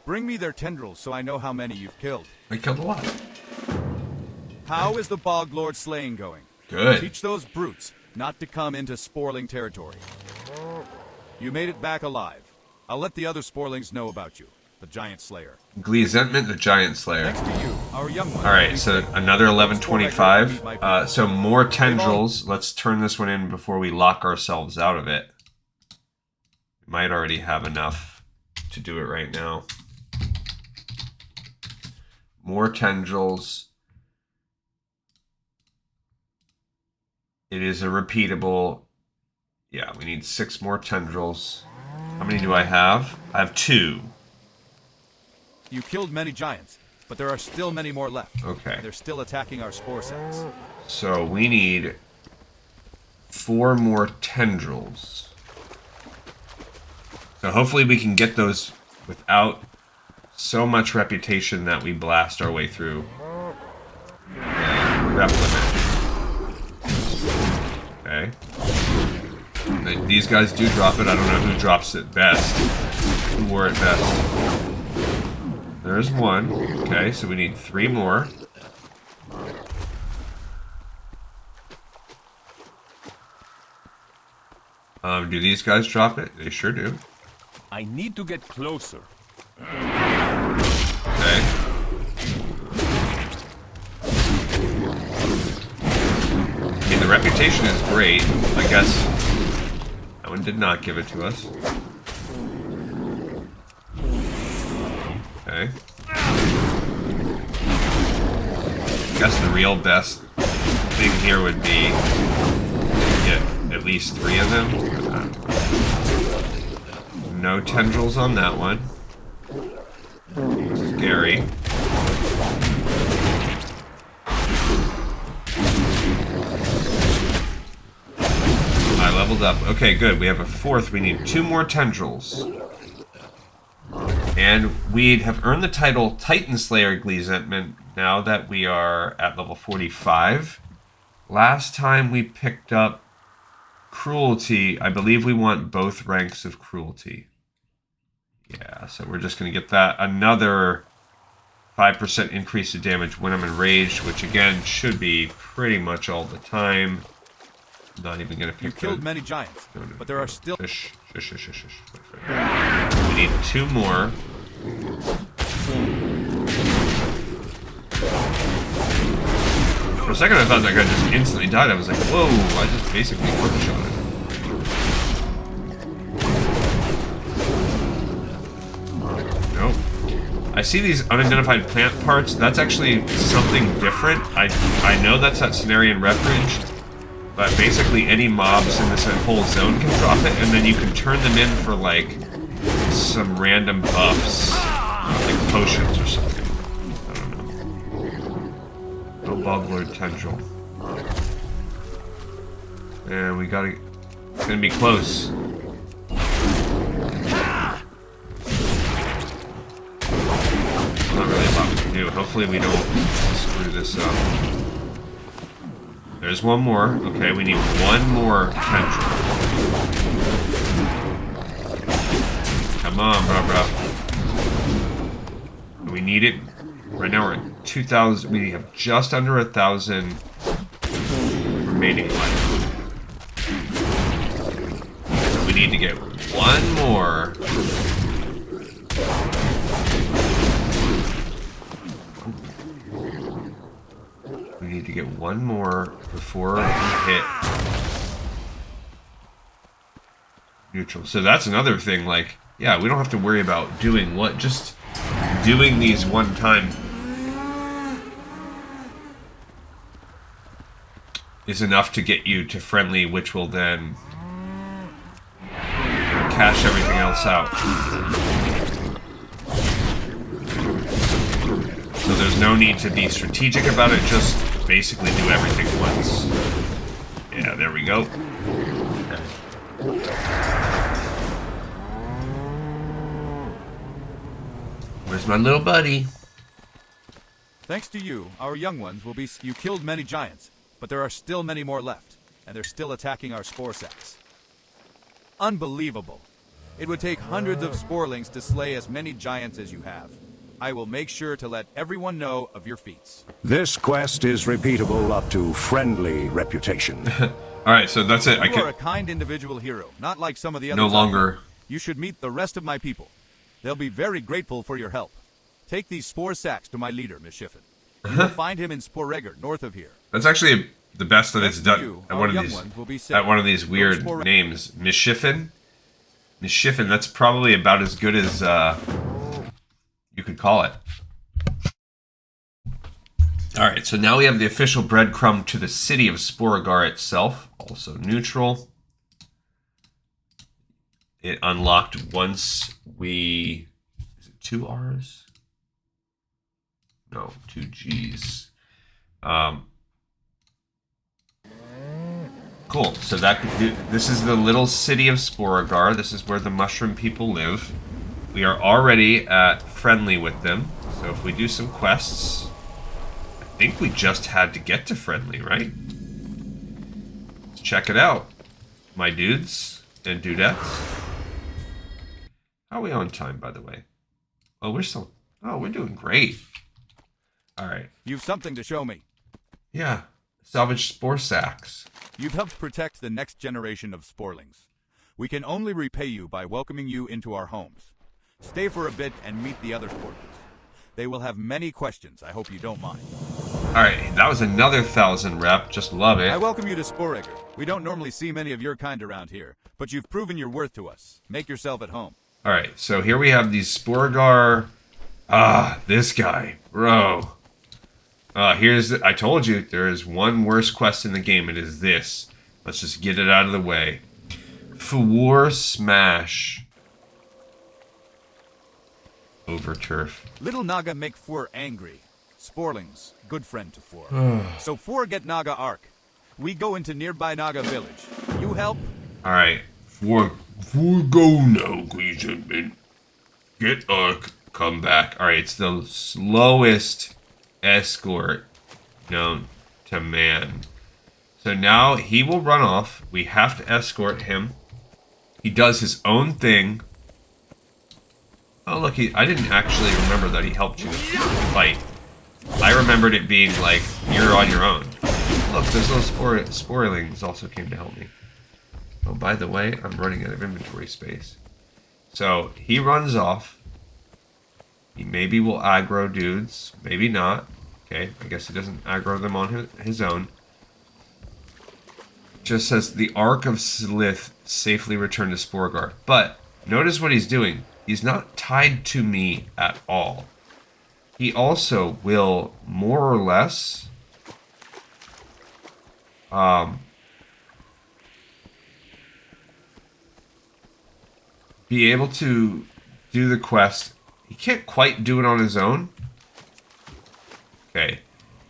Bring me their tendrils so I know how many you've killed. We killed a lot. How is the Boglord slaying going? Good. Teach those brutes not to come into Sporeling territory. You made it back alive. I'll let the other Sporelings know about you, the Giant Slayer. Gleesentment, the Giant Slayer. Thanks to you, our young one. Alright, so another 1125. So more tendrils. Let's turn this one in before we lock ourselves out of it. We might already have enough to do it right now. More tendrils. It is a repeatable. Yeah, we need 6 more tendrils. How many do I have? I have 2. You killed many giants, but there are still many more left. Okay. They're still attacking our spore sacs. So we need 4 more tendrils. So hopefully we can get those without so much reputation that we blast our way through. Rep limit. Okay. These guys do drop it. I don't know who drops it best. Who wore it best. There's 1. Okay, so we need 3 more. Do these guys drop it? They sure do. I need to get closer. Okay. Okay, the reputation is great. I guess that one did not give it to us. Okay. I guess the real best thing here would be to get at least 3 of them. No tendrils on that one. Scary. I leveled up. Okay, good. We have a 4th. We need 2 more tendrils. And we have earned the title Titan Slayer Gleesentment now that we are at level 45. Last time we picked up Cruelty. I believe we want both ranks of Cruelty. Yeah, so we're just going to get that. Another 5% increase to damage when I'm enraged, which again should be pretty much all the time. I'm not even going to pick. You killed many giants, but there are still. Shush. We need 2 more. For a second I thought that guy just instantly died. I was like, whoa, I just basically one-shot it. Nope. I see these unidentified plant parts. That's actually something different. I know that's that Cenarian Refuge, but basically any mobs in this whole zone can drop it, and then you can turn them in for, like, some random buffs. Like potions or something. I don't know. No Boglord Tendril. And we gotta... It's gonna be close. Not really a lot we can do. Hopefully we don't screw this up. There's 1 more. Okay, we need 1 more tendril. Come on, bro. We need it. Right now we're at 2,000. We have just under 1,000 remaining life. So we need to get 1 more. We need to get 1 more before we hit neutral. So that's another thing, like, yeah, we don't have to worry about doing what, just doing these one time. is enough to get you to friendly, which will then cash everything else out. So there's no need to be strategic about it, just basically do everything once. Yeah, there we go. Where's my little buddy? Thanks to you, our young ones will be... You killed many giants, but there are still many more left, and they're still attacking our spore sacs. Unbelievable. It would take hundreds of sporelings to slay as many giants as you have. I will make sure to let everyone know of your feats. This quest is repeatable up to friendly reputation. Alright, so that's it. You are a kind individual hero, not like some of the others. No longer. You should meet the rest of my people. They'll be very grateful for your help. Take these spore sacs to my leader, Mischifen. You will find him in Sporeggar, north of here. That's actually the best that it's done You, at our one of young these. ones will be safe. At one of these weird Spore- names, Mischifen. Mischifen. That's probably about as good as you could call it. All right, so now we have the official breadcrumb to the city of Sporeggar itself, also neutral. It unlocked once we... Is it 2 R's? No, 2 G's. Cool, so that could do... This is the little city of Sporeggar. This is where the mushroom people live. We are already at friendly with them, so if we do some quests... I think we just had to get to friendly, right? Let's check it out, my dudes and dudettes. How are we on time, by the way? Oh, we're doing great. All right. You've something to show me. Yeah, salvage spore sacs. You've helped protect the next generation of sporelings. We can only repay you by welcoming you into our homes. Stay for a bit and meet the other sporelings. They will have many questions. I hope you don't mind. All right, that was another 1,000 rep. Just love it. I welcome you to Sporeggar. We don't normally see many of your kind around here, but you've proven your worth to us. Make yourself at home. All right, so here we have these Sporeggar. This guy, bro. I told you, there is one worse quest in the game. It is this. Let's just get it out of the way. Fhwoor Smash. Over turf. Little Naga make Fhwoor angry. Sporelings, good friend to Fhwoor. So Fhwoor get Naga Ark. We go into nearby Naga village. You help? Alright. Fhwoor go now, please gentlemen. Get Ark, come back. Alright, it's the slowest escort known to man. So now he will run off. We have to escort him. He does his own thing. Oh, look, I didn't actually remember that he helped you fight. I remembered it being like, you're on your own. Look, those little sporelings also came to help me. Oh, by the way, I'm running out of inventory space. So, he runs off. He maybe will aggro dudes. Maybe not. Okay, I guess he doesn't aggro them on his own. Just says, the Ark of Slith safely returned to Sporeggar. But, notice what he's doing. He's not tied to me at all. He also will, more or less, be able to do the quest. He can't quite do it on his own. Okay.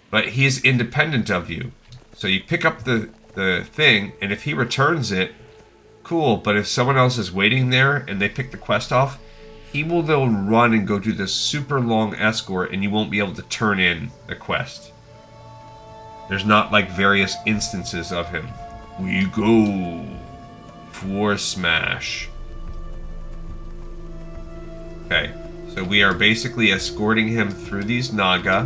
But he's independent of you. So you pick up the thing, and if he returns it, cool. But if someone else is waiting there and they pick the quest off, he will then run and go do this super long escort, and you won't be able to turn in the quest. There's not like various instances of him. We go. Fhwoor Smash. Okay, so we are basically escorting him through these Naga.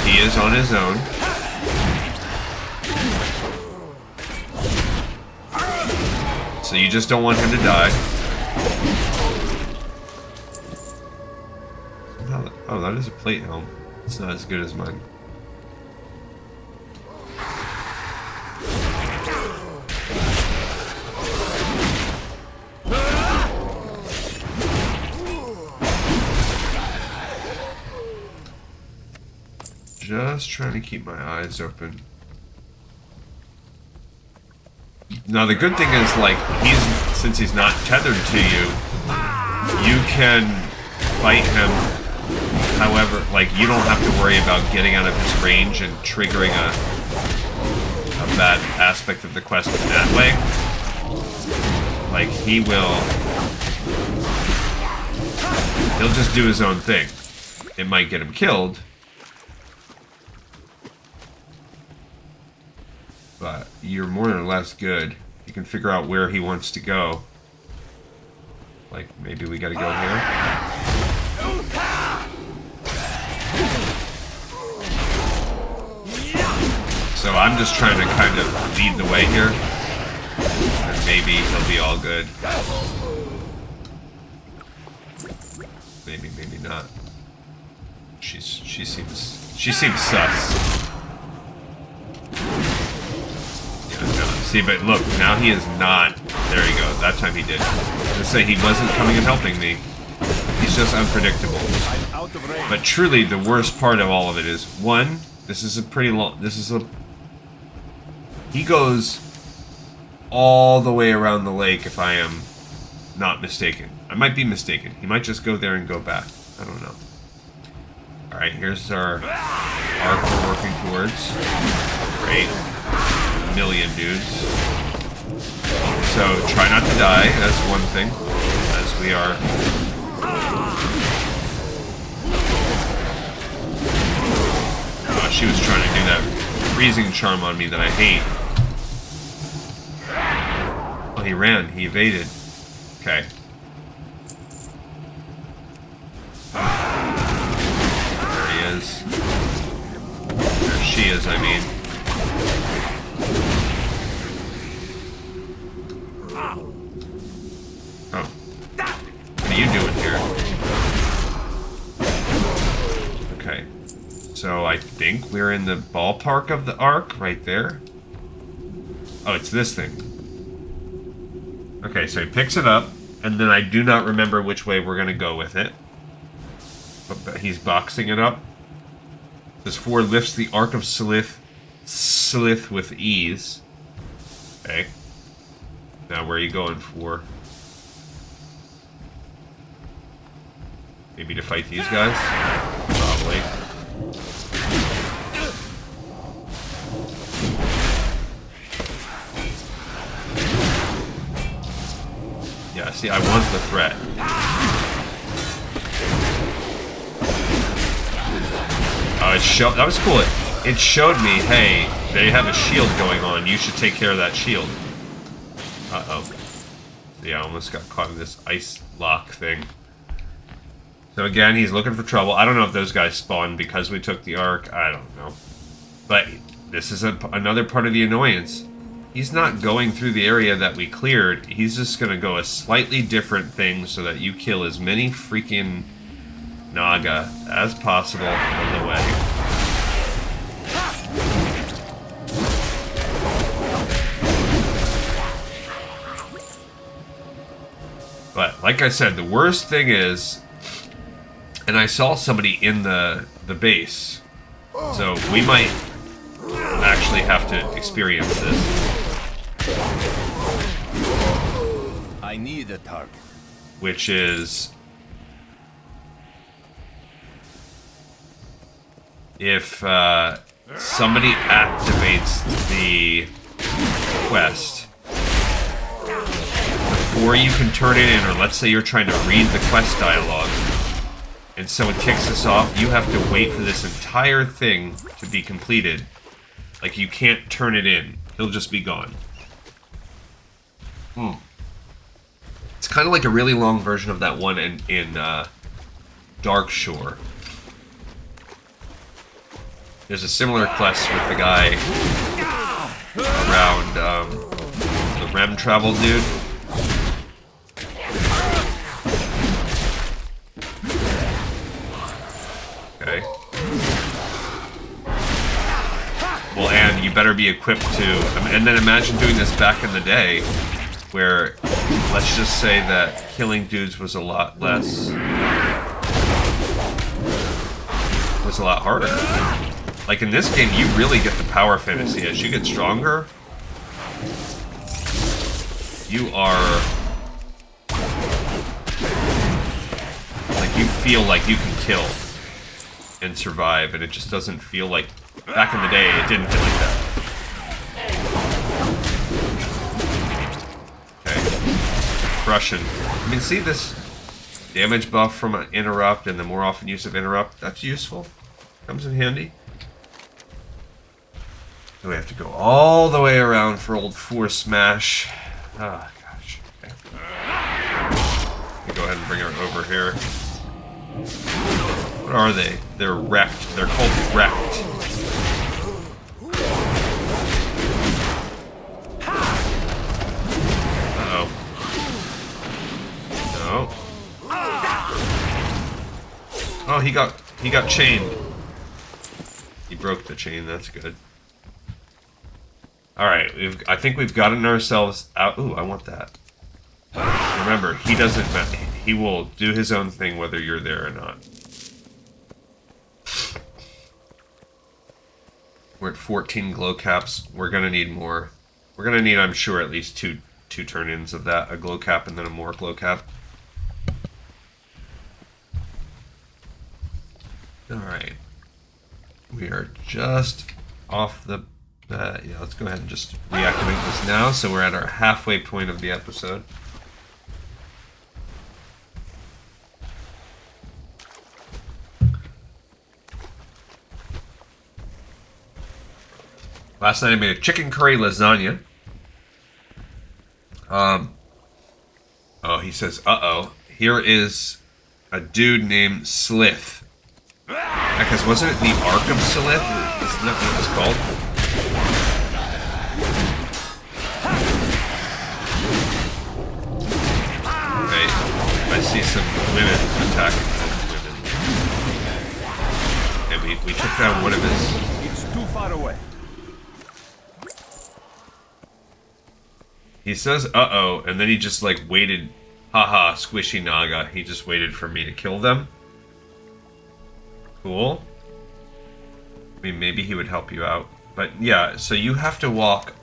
He is on his own. So you just don't want him to die. Oh, that is a plate helm. It's not as good as mine. Just trying to keep my eyes open. Now the good thing is, like, since he's not tethered to you, you can fight him. However, like, you don't have to worry about getting out of his range and triggering a bad aspect of the quest in that way. Like, he'll just do his own thing. It might get him killed, but you're more or less good. You can figure out where he wants to go. Like, maybe we gotta go here. So I'm just trying to kind of lead the way here. And maybe he'll be all good. Maybe, maybe not. She seems sus. See, but look, now he is not. There you go. That time he did. Let's say he wasn't coming and helping me. He's just unpredictable. But truly, the worst part of all of it is, one, this is a pretty long. He goes all the way around the lake, if I am not mistaken. I might be mistaken. He might just go there and go back. I don't know. Alright, here's our arc we're working towards. Great. A million dudes. So try not to die, that's one thing. As we are. Oh, she was trying to do that freezing charm on me that I hate. Oh, he ran. He evaded. Okay. There he is. There she is, I mean. Oh. What are you doing here? Okay. So I think we're in the ballpark of the arc, right there. Oh, it's this thing. Okay, so he picks it up, and then I do not remember which way we're going to go with it. But he's boxing it up. This Fhwoor lifts the Arc of Slith with ease. Okay. Now, where are you going, Fhwoor? Maybe to fight these guys? Probably. Yeah, see, I want the threat. Oh, that was cool. It showed me, hey, they have a shield going on. You should take care of that shield. Uh-oh. Yeah, I almost got caught in this ice lock thing. So again, he's looking for trouble. I don't know if those guys spawned because we took the arc. I don't know. But this is another part of the annoyance. He's not going through the area that we cleared. He's just going to go a slightly different thing so that you kill as many freaking Naga as possible on the way. But, like I said, the worst thing is... And I saw somebody in the base. So we might actually have to experience this. I need a target. Which is... If somebody activates the quest before you can turn it in, or let's say you're trying to read the quest dialogue, and someone kicks this off, you have to wait for this entire thing to be completed. Like, you can't turn it in. He'll just be gone. It's kind of like a really long version of that one in Darkshore. There's a similar quest with the guy around the Rem Travel dude. Okay. Well, and you better be equipped to... And then imagine doing this back in the day, where, let's just say that killing dudes was a lot less... was a lot harder. Like in this game, you really get the power fantasy. As you get stronger, you are... like, you feel like you can kill and survive, and it just doesn't feel like... back in the day, it didn't feel like that. Okay. Crushing. I mean, see this damage buff from an interrupt and the more often use of interrupt? That's useful. Comes in handy. Do we have to go all the way around for old Fhwoor Smash? Ah, gosh. Okay. Go ahead and bring her over here. What are they? They're wrecked. They're called wrecked. Uh-oh. No. Oh, he got chained. He broke the chain. That's good. All right, I think we've gotten ourselves out. Ooh, I want that. Remember, he doesn't. He will do his own thing whether you're there or not. We're at 14 glow caps. We're gonna need more. We're gonna need, I'm sure, at least two turn-ins of that. A glow cap and then a more glow cap. All right. We are just off the... yeah, let's go ahead and just reactivate this now, so we're at our halfway point of the episode. Last night I made a chicken curry lasagna. Oh, he says, uh-oh. Here is a dude named Slith. Because wasn't it the Ark of Slith? Isn't that what it's called? Right. I see some women attacking women. And we took down one of his... It's too far away. He says, uh-oh, and then he just, like, waited. Haha, squishy naga. He just waited for me to kill them. Cool. I mean, maybe he would help you out. But, yeah, so you have to walk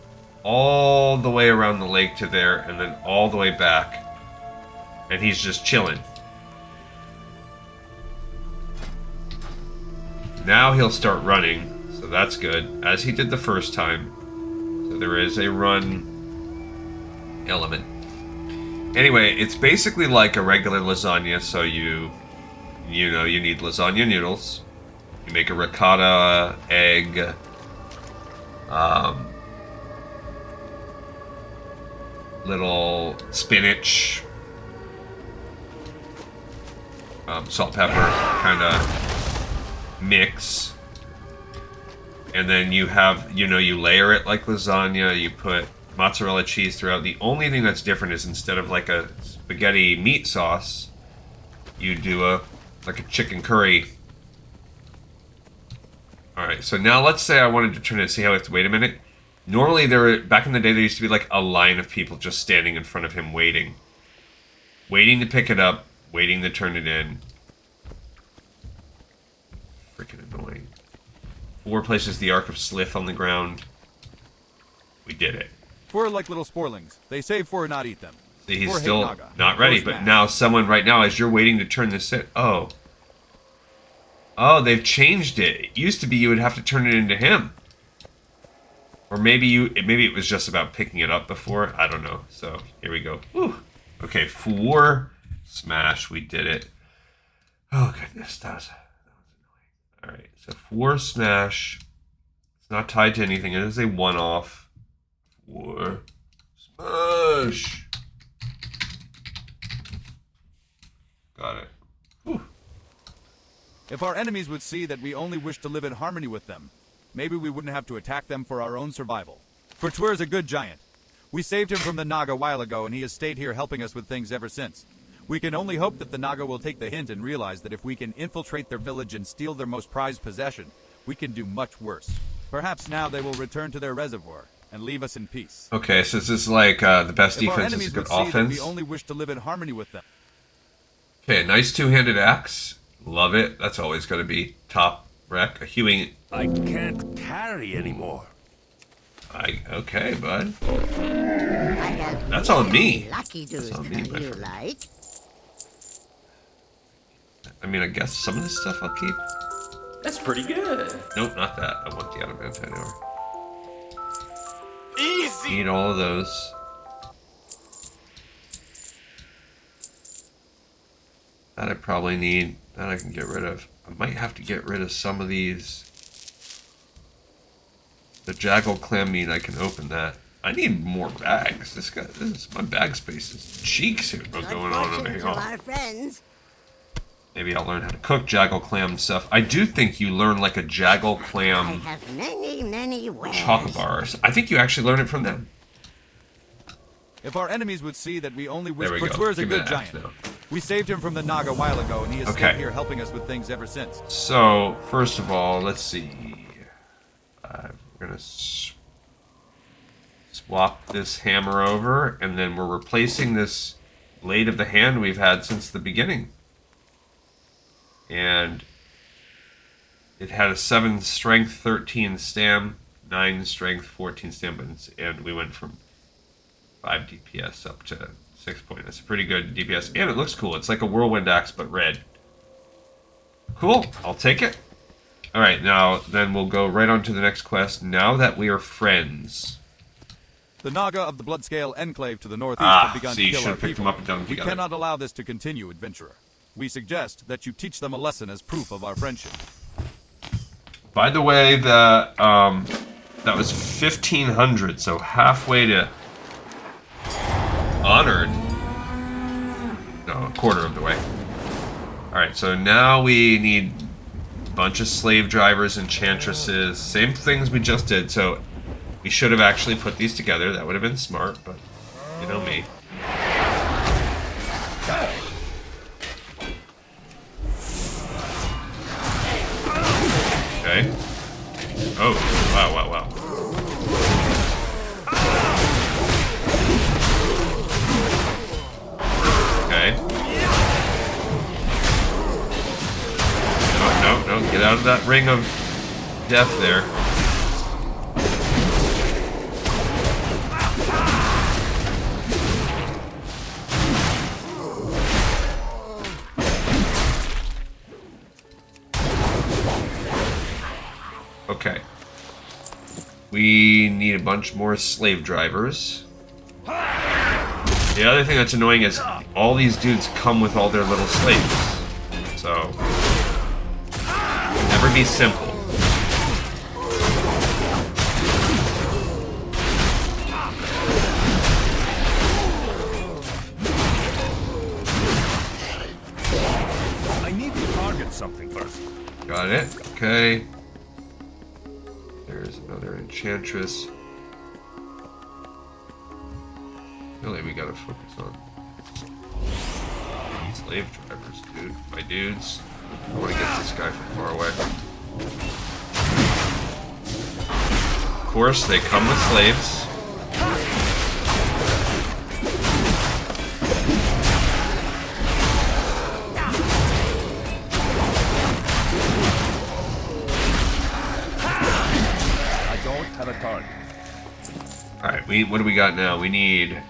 all the way around the lake to there, and then all the way back. And he's just chilling. Now he'll start running, so that's good. As he did the first time. So there is a run... element. Anyway, it's basically like a regular lasagna, so you need lasagna noodles. You make a ricotta, egg, little spinach, salt, pepper kind of mix. And then you have, you layer it like lasagna, you put mozzarella cheese throughout. The only thing that's different is instead of like a spaghetti meat sauce, you do like a chicken curry. Alright, so now let's say I wanted to turn it, see how I have to wait a minute. Normally back in the day there used to be like a line of people just standing in front of him waiting. Waiting to pick it up, waiting to turn it in. Freaking annoying. 4 places the Ark of Slith on the ground. We did it. Fhwoor like little sporelings. They say Fhwoor not eat them. See, he's Fhwoor still hate naga. not ready, but now someone right now, as you're waiting to turn this in... Oh, they've changed it. It used to be you would have to turn it into him. Or maybe it was just about picking it up before. I don't know. So, here we go. Whew. Okay, Fhwoor Smash. We did it. Oh, goodness. That was annoying. Alright, so Fhwoor Smash. It's not tied to anything. It is a one-off. Fhwoor Smash. Got it. Whew. If our enemies would see that we only wish to live in harmony with them, maybe we wouldn't have to attack them for our own survival. For Fhwoor is a good giant. We saved him from the Naga a while ago, and he has stayed here helping us with things ever since. We can only hope that the Naga will take the hint and realize that if we can infiltrate their village and steal their most prized possession, we can do much worse. Perhaps now they will return to their reservoir and leave us in peace. Okay, so this is like the best If our defense is a enemies good would see that offense. we only wish to live in harmony with them. Okay, nice two-handed axe. Love it. That's always going to be top rec. A hewing... I can't carry anymore. Okay, bud. I have That's on me. many lucky That's dudes on me, my you friend. like. I mean, I guess some of this stuff I'll keep. That's pretty good. Nope, not that. I want the adamantine ore. Easy! Need all of those. That I probably need. That I can get rid of. I might have to get rid of some of these. The Jaggle clam meat, I can open that. I need more bags. My bag space is cheeks here. What's going on over Good here? fortune to our friends. Maybe I'll learn how to cook Jaggle clam stuff. I do think you learn like a Jaggle I clam have many wares. chocolate bars. I think you actually learn it from them. If our enemies would see that we only wish There we go. Fhwoor's a Give me good that axe giant. now. We saved him from the Naga a while ago, and he has Okay. stayed here helping us with things ever since. So, first of all, let's see. We're going to swap this hammer over, and then we're replacing this blade of the hand we've had since the beginning. And it had a 7 strength, 13 stam, 9 strength, 14 stam, and we went from 5 DPS up to 6 point. That's a pretty good DPS, and it looks cool. It's like a whirlwind axe, but red. Cool, I'll take it. Alright, now then we'll go right on to the next quest. Now that we are friends. The Naga of the Bloodscale enclave to the northeast have begun so you to should kill our have picked them people. up and done them We together. cannot allow this to continue, adventurer. We suggest that you teach them a lesson as proof of our friendship. By the way, that was 1,500, so halfway to honored. No, a quarter of the way. Alright, so now we need a bunch of slave drivers, enchantresses, same things we just did, so we should have actually put these together. That would have been smart, but you know me. Okay. Oh, wow. Okay. No, get out of that ring of death there. Okay. We need a bunch more slave drivers. The other thing that's annoying is all these dudes come with all their little slaves. So, never be simple. I need to target something first. Got it. Okay. There's another enchantress. Really, we gotta focus on slave drivers, dude. My dudes. I want to get this guy from far away. Of course, they come with slaves. I don't have a target. Alright, what do we got now? We need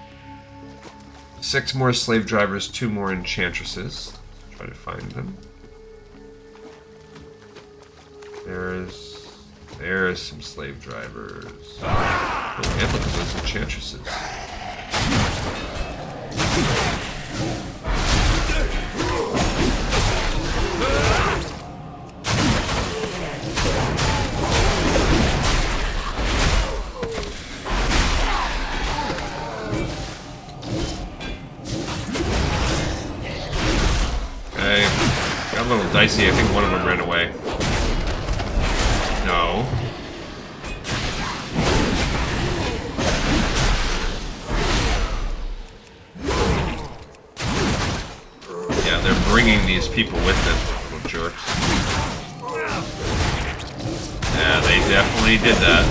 6 more slave drivers, 2 more enchantresses. Let's try to find them. There's some slave drivers. Oh, and look at those enchantresses. Okay, got a little dicey. I think one of them ran away. No. Yeah, they're bringing these people with them, little jerks. Yeah, they definitely did that.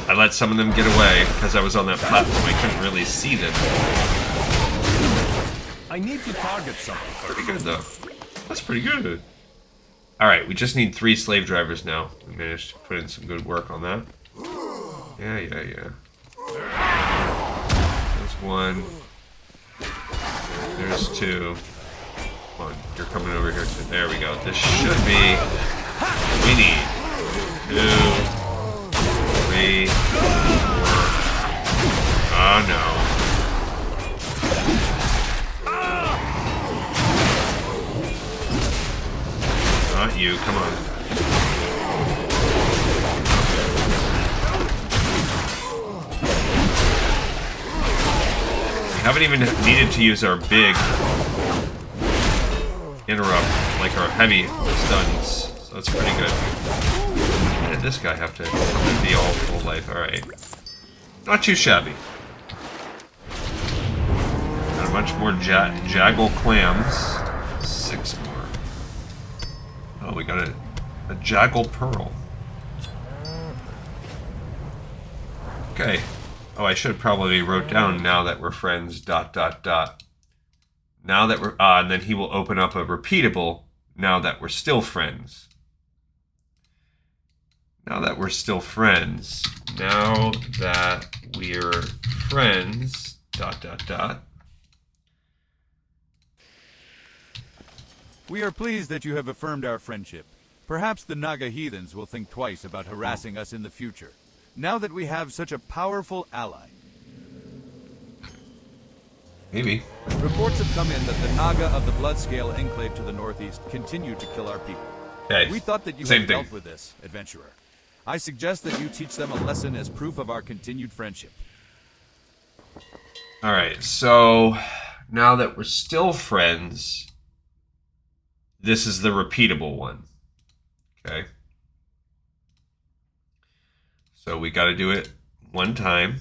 I let some of them get away because I was on that platform. I couldn't really see them. I need to target something first. Pretty good though. That's pretty good. Alright, we just need 3 slave drivers now. We managed to put in some good work on that. Yeah. There's 1. There's 2. Come on, you're coming over here too. There we go. This should be what we need. 2, 3, 4. Oh no. Not you, come on. We haven't even needed to use our big interrupt, like our heavy stuns, so that's pretty good. Why did this guy have to be all full life? Alright. Not too shabby. Got a bunch more jaggle clams. 6 more. Oh, we got a jaggle pearl. Okay. Oh, I should probably wrote down now that we're friends, ... Now that we're, and then he will open up a repeatable, now that we're still friends. Now that we're still friends. Now that we're friends, ... We are pleased that you have affirmed our friendship. Perhaps the Naga heathens will think twice about harassing us in the future, now that we have such a powerful ally. Maybe. Reports have come in that the Naga of the Bloodscale enclave to the northeast continue to kill our people. Okay. We thought that you had dealt with this, adventurer. I suggest that you teach them a lesson as proof of our continued friendship. Alright, so now that we're still friends, this is the repeatable one. Okay. So we got to do it 1 time.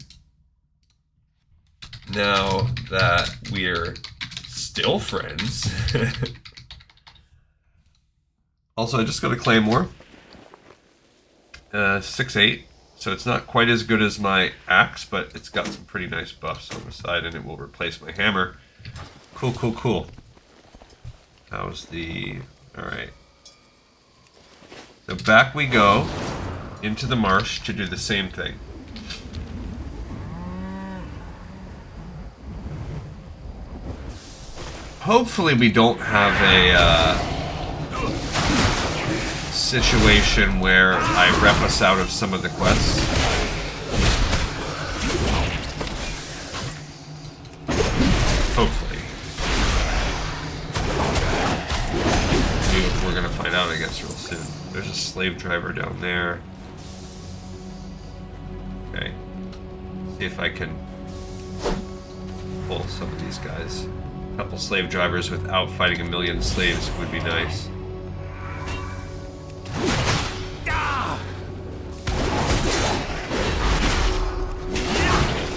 Now that we're still friends. Also, I just got a claymore. 6/8. So it's not quite as good as my axe, but it's got some pretty nice buffs on the side, and it will replace my hammer. Cool. How's the... Alright. So back we go into the marsh to do the same thing. Hopefully we don't have a situation where I rep us out of some of the quests. Hopefully. We're gonna find out, I guess, real soon. There's a slave driver down there. Okay. See if I can pull some of these guys. A couple slave drivers without fighting a million slaves would be nice.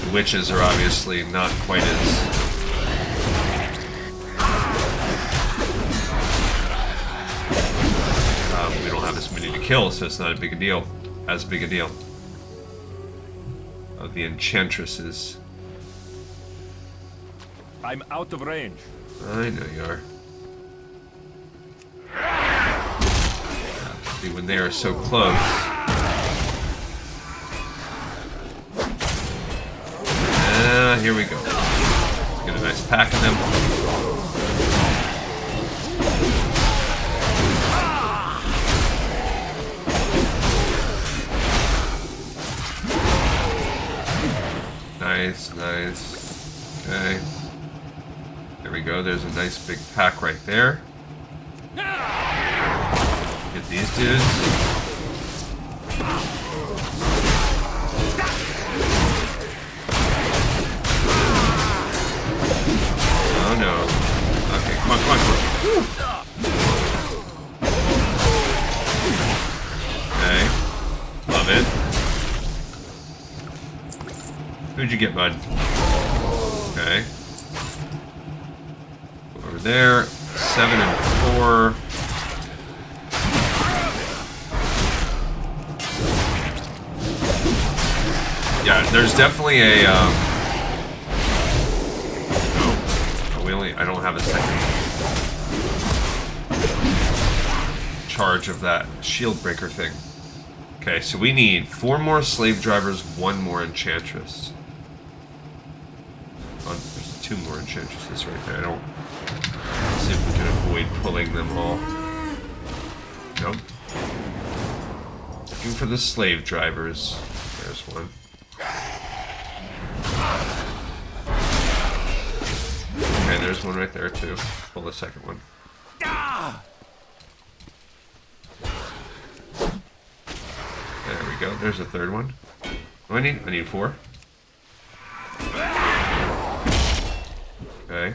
The witches are obviously not quite as... we don't have as many to kill, so it's not as big a deal. Oh, the enchantresses. I'm out of range. I know you are. See, when they are so close. Here we go. Let's get a nice pack of them. Nice. Okay. There we go. There's a nice big pack right there. Get these dudes. Oh no. Okay, come on. Okay. Love it. Who'd you get, bud? Okay. Over there. 7 and 4. Yeah, there's definitely a, oh, I don't have a second charge of that shield breaker thing. Okay, so we need 4 more slave drivers, 1 more enchantress. Oh, there's 2 more enchantresses right there. Let's see if we can avoid pulling them all. Nope. Looking for the slave drivers. There's one. Okay, there's one right there too. Pull the second one. There we go. There's a third one. What do I need? I need 4. Okay.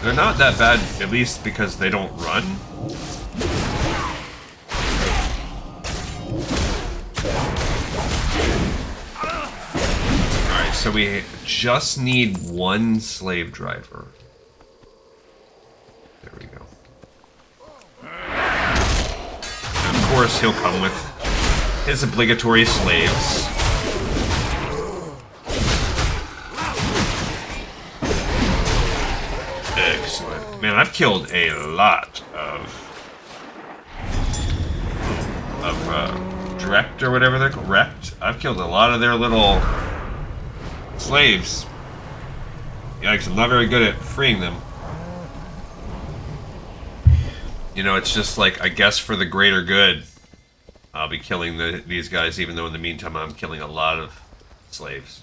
They're not that bad, at least because they don't run. Alright, so we just need 1 slave driver. There we go. And of course, he'll come with his obligatory slaves. Excellent. Man, I've killed a lot of direct or whatever they're called. Rect. I've killed a lot of their little slaves. Yikes, I'm not very good at freeing them. You know, it's just like, I guess for the greater good, I'll be killing these guys, even though in the meantime I'm killing a lot of slaves.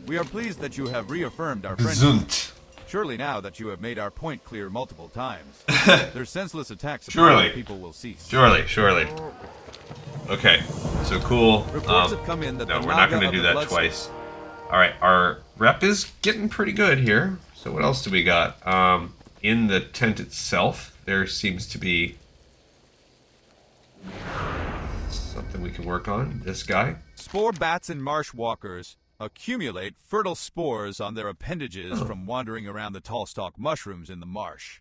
We are pleased that you have reaffirmed our friendship. Gesund. Surely now that you have made our point clear multiple times, their senseless attacks Surely. upon people will cease. Surely. Okay, so cool. Reports have come in that No, the we're not Naga going to of do the that Bloodscale- twice. Alright, our rep is getting pretty good here. So what else do we got? In the tent itself, there seems to be something we can work on. This guy. Spore bats and marsh walkers accumulate fertile spores on their appendages from wandering around the tall stalk mushrooms in the marsh.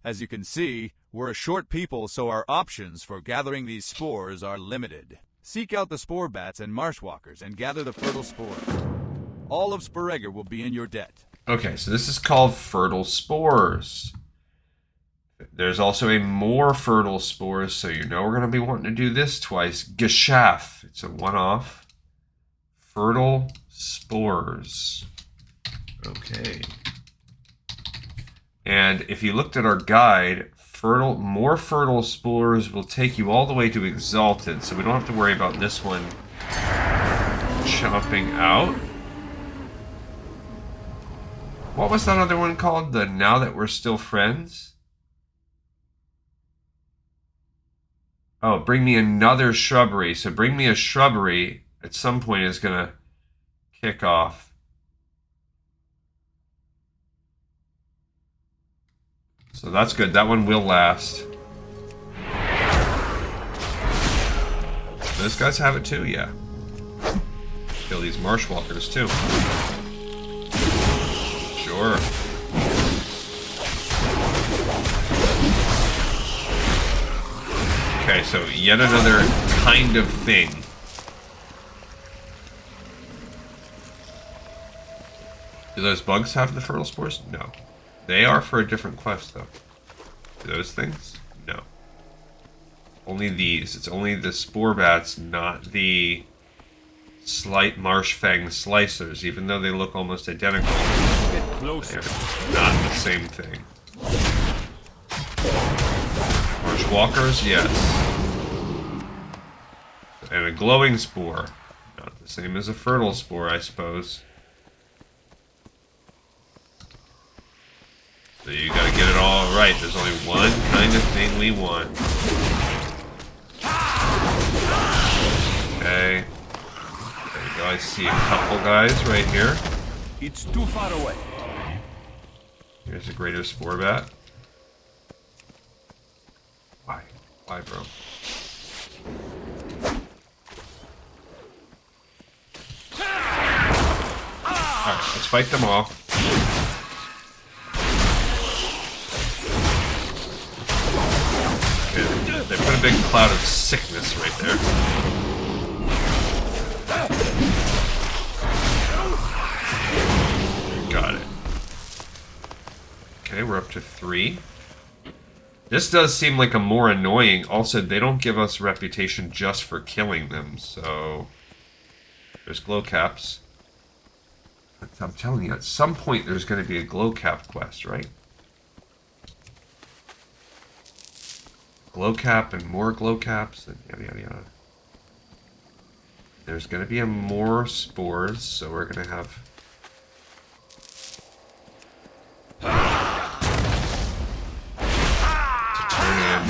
As you can see, we're a short people, so our options for gathering these spores are limited. Seek out the spore bats and marsh walkers and gather the fertile spores. All of Sporeggar will be in your debt. Okay, so this is called fertile spores. There's also a more fertile spores, so you know we're going to be wanting to do this twice. Geschäft. It's a one-off. Fertile spores. Okay. And if you looked at our guide, more fertile spores will take you all the way to Exalted, so we don't have to worry about this one chopping out. What was that other one called? The Now That We're Still Friends? Oh, bring me another shrubbery. So bring me a shrubbery at some point is going to kick off. So that's good. That one will last. Those guys have it too? Yeah. Kill these marsh walkers too. Sure. Okay, so yet another kind of thing. Do those bugs have the fertile spores? No. They are for a different quest, though. Do those things? No. Only these. It's only the spore bats, not the slight marsh fang slicers, even though they look almost identical. Closer. They're not the same thing. Marsh walkers, yes. And a glowing spore. Not the same as a fertile spore, I suppose. So you gotta get it all right. There's only one kind of thing we want. Okay. There we go. I see a couple guys right here. It's too far away. Here's a greater spore bat. Why? Why, bro? Alright, let's fight them all. Okay. They put a big cloud of sickness right there. Got it. Okay, we're up to 3. This does seem like a more annoying. Also, they don't give us reputation just for killing them, so... There's glow caps. I'm telling you, at some point there's going to be a glow cap quest, right? Glow cap and more glow caps and yada yada yada. There's going to be more spores, so we're going to have... to turn in.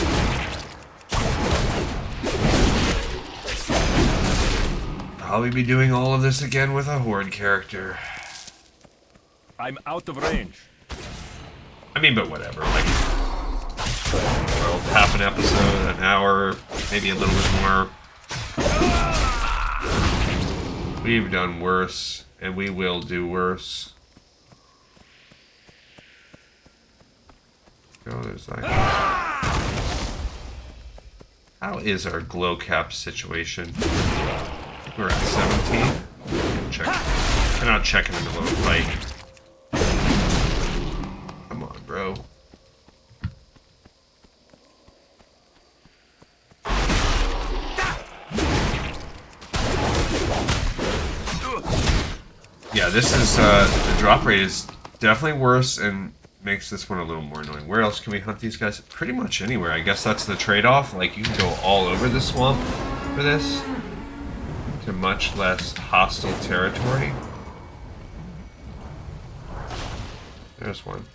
I'll be doing all of this again with a Horde character. I'm out of range. I mean, but whatever, like... Well, half an episode, an hour, maybe a little bit more. We've done worse, and we will do worse. Oh, there's that. How is our glow cap situation? I think we're at 17. Check. Cannot check in the middle of a fight. Come on, bro. Yeah, this is, the drop rate is definitely worse and makes this one a little more annoying. Where else can we hunt these guys? Pretty much anywhere. I guess that's the trade-off. Like, you can go all over the swamp for this to much less hostile territory. There's one.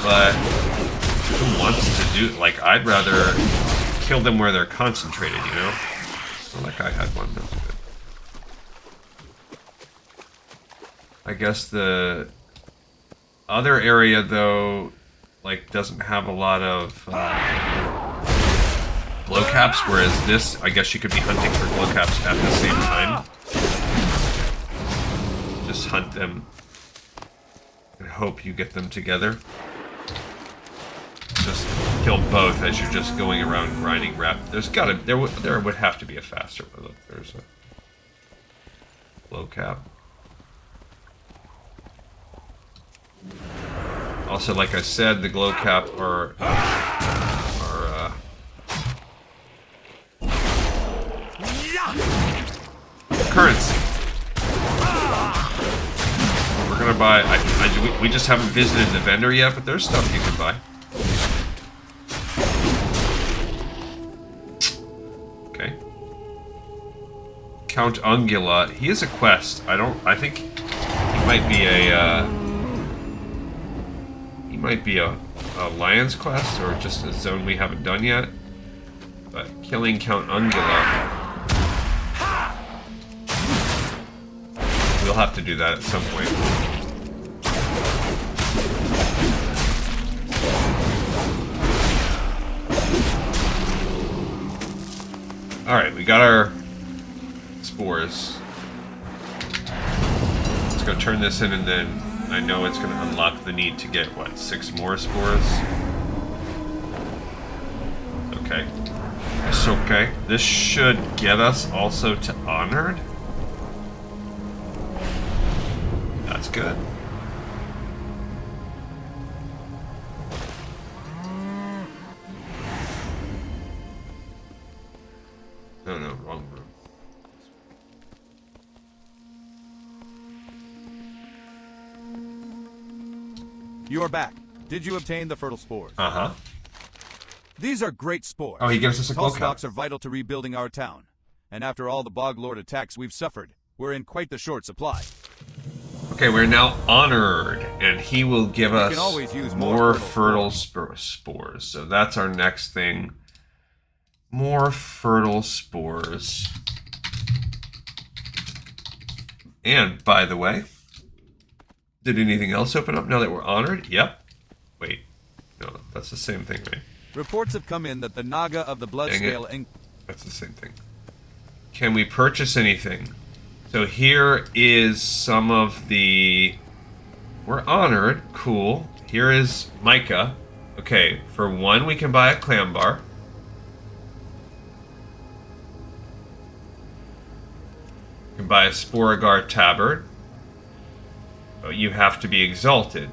But who wants to do... Like, I'd rather kill them where they're concentrated, you know? Well, that guy had one. That's good. I guess the other area, though, like, doesn't have a lot of glow caps, whereas this, I guess you could be hunting for glow caps at the same time. Just hunt them and hope you get them together. Just kill both as you're just going around grinding there would have to be a faster way. Look, there's a glow cap. Also, like I said, the glow cap are currency. We're gonna buy. We just haven't visited the vendor yet, but there's stuff you can buy. Okay. Count Ungula. He is a quest. I think he might be a. He might be a Lion's quest or just a zone we haven't done yet. But killing Count Ungula. We'll have to do that at some point. Alright, we got our spores. Let's go turn this in and then I know it's going to unlock the need to get, what, 6 more spores? Okay. It's okay. This should get us also to Honored. That's good. No, wrong room. You are back. Did you obtain the fertile spores? Uh-huh. These are great spores. Oh, he gives us a glow Tall cap. stalks are vital to rebuilding our town. And after all the bog lord attacks we've suffered, we're in quite the short supply. Okay, we're now honored, and he will give us always use more fertile spores. So that's our next thing. More fertile spores. And, by the way, did anything else open up now that we're honored? Yep. Wait. No, that's the same thing, right? Reports have come in that the Naga of the Bloodscale... That's the same thing. Can we purchase anything? So here is some of the... We're honored. Cool. here is Micah. Okay, for 1 we can buy a clam bar. You can buy a Sporeggar tabard. But you have to be exalted.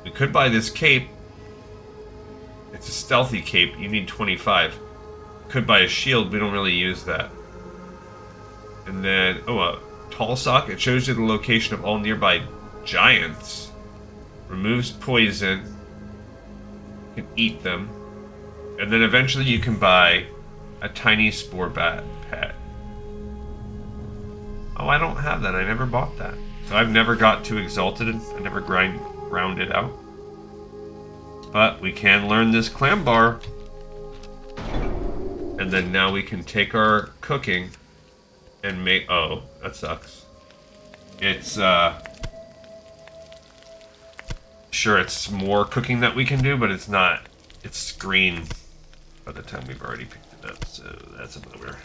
We could buy this cape. It's a stealthy cape. You need 25. Could buy a shield. We don't really use that. And then, a tall sock. It shows you the location of all nearby giants. Removes poison. You can eat them. And then eventually you can buy a tiny spore bat pet. Oh, I don't have that. I never bought that. So I've never got too exalted. I never ground it out. But we can learn this clam bar. And then now we can take our cooking and make... Oh, that sucks. It's, Sure, it's more cooking that we can do, but it's not... It's green by the time we've already picked it up, so that's a bummer.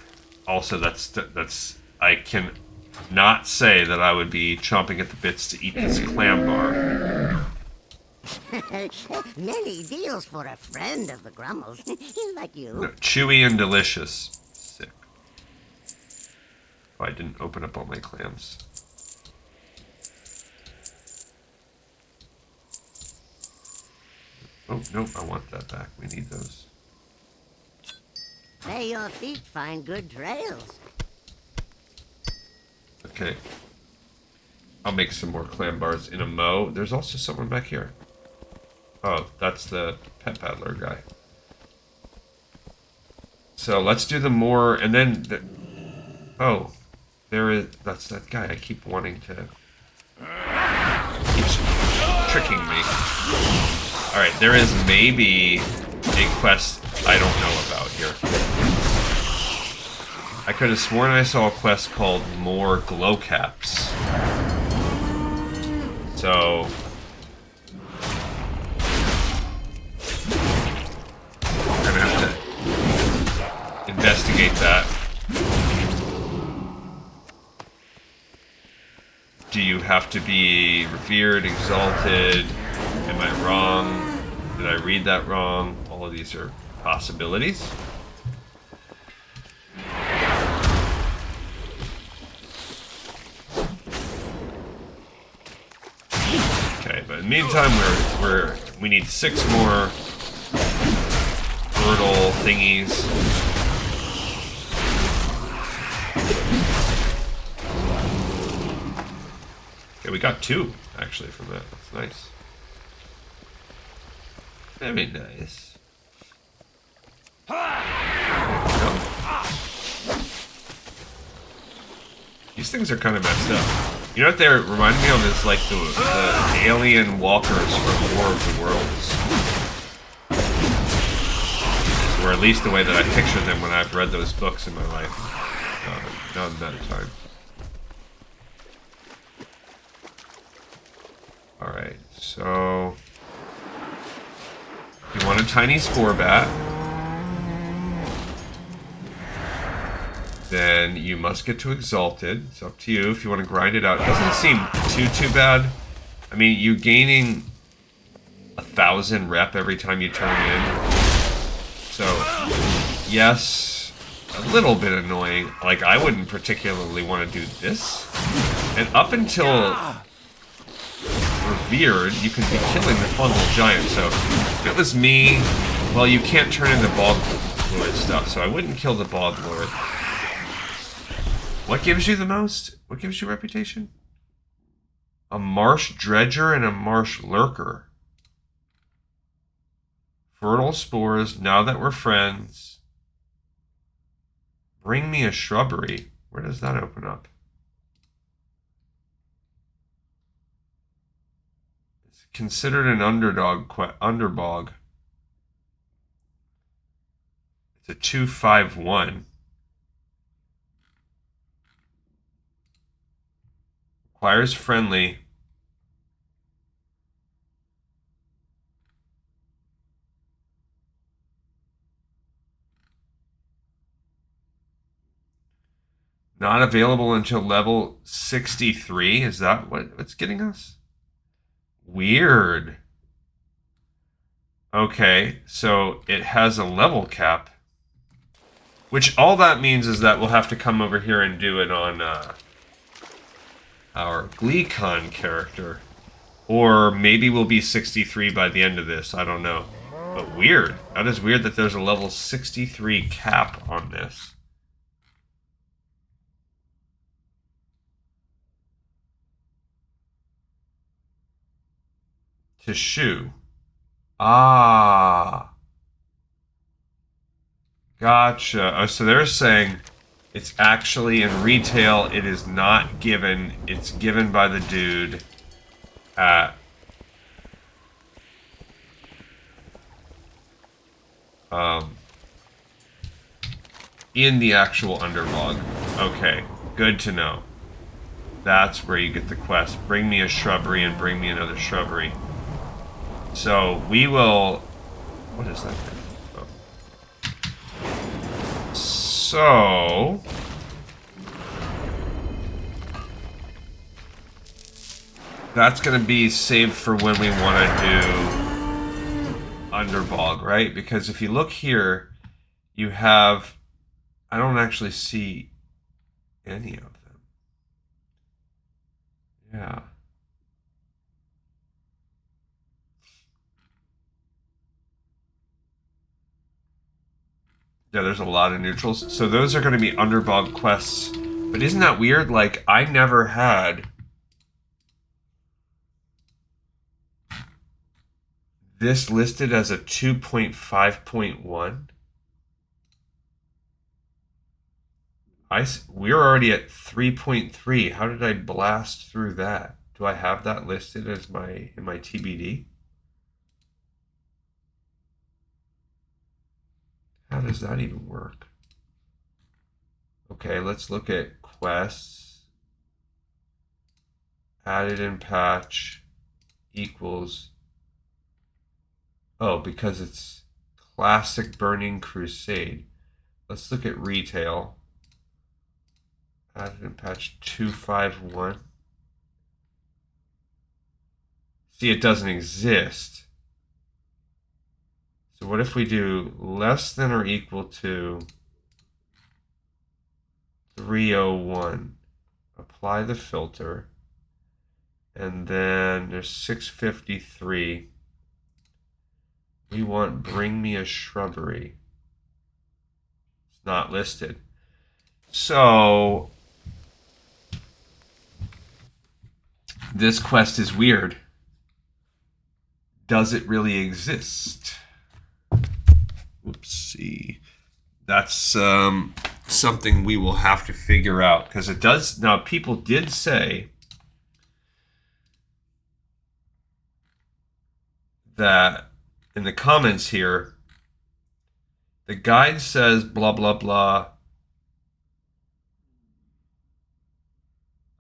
Also, that's... I can not say that I would be chomping at the bits to eat this clam bar. Many deals for a friend of the Grummles. Like you. No, chewy and delicious. Sick. Oh, I didn't open up all my clams. Oh, nope, I want that back. We need those. May your feet find good trails. Okay. I'll make some more clam bars in a mo. There's also someone back here. Oh, that's the pet paddler guy. So let's do the more, and then... Oh, there is... That's that guy. I keep wanting to... Keeps tricking me. Alright, there is maybe a quest I don't know about here. I could have sworn I saw a quest called More Glow Caps. So... I'm gonna have to investigate that. Do you have to be revered, exalted? Am I wrong? Did I read that wrong? All of these are possibilities. Okay, but in the meantime, we need 6 more fertile thingies. Okay, we got 2 actually from that. That's nice. Very nice. These things are kind of messed up. You know what they remind me of is like the alien walkers from War of the Worlds. Or at least the way that I picture them when I've read those books in my life. Not in that time. Alright, so... You want a tiny spore bat. Then you must get to exalted. It's up to you if you want to grind it out. It doesn't seem too bad. I mean, you gaining 1,000 rep every time you turn in. So, yes, a little bit annoying. Like, I wouldn't particularly want to do this. And up until revered, you can be killing the fungal giant. So, if it was me, well, you can't turn into bog lord stuff, so I wouldn't kill the bog lord. What gives you the most? What gives you reputation? A marsh dredger and a marsh lurker. Fertile spores, now that we're friends. Bring me a shrubbery. Where does that open up? It's considered an underbog. It's a 2/5/1. Requires friendly. Not available until level 63. Is that what's getting us? Weird. Okay, so it has a level cap. Which all that means is that we'll have to come over here and do it on our GleeCon character. Or maybe we'll be 63 by the end of this, I don't know. But weird. That is weird that there's a level 63 cap on this. To shoe. Ah. Gotcha. Oh, so they're saying it's actually in retail, it is not given. It's given by the dude at in the actual underlog. Okay, good to know. That's where you get the quest. Bring me a shrubbery and bring me another shrubbery. So we will... What is that thing? Oh. So... That's going to be saved for when we want to do Underbog, right? Because if you look here, you have... I don't actually see any of them. Yeah. Yeah, there's a lot of neutrals. So those are going to be Underbog quests. But isn't that weird? Like, I never had this listed as a 2.5.1. We're already at 3.3. How did I blast through that? Do I have that listed as in my TBD? How does that even work? Okay, let's look at quests. Added in patch equals... Oh, because it's Classic Burning Crusade. Let's look at retail. Added in patch 251. See, it doesn't exist. So what if we do less than or equal to 301? Apply the filter. And then there's 653. We want bring me a shrubbery. It's not listed. So this quest is weird. Does it really exist? Whoopsie. That's something we will have to figure out, because it does. Now, people did say that in the comments here, the guide says blah blah blah.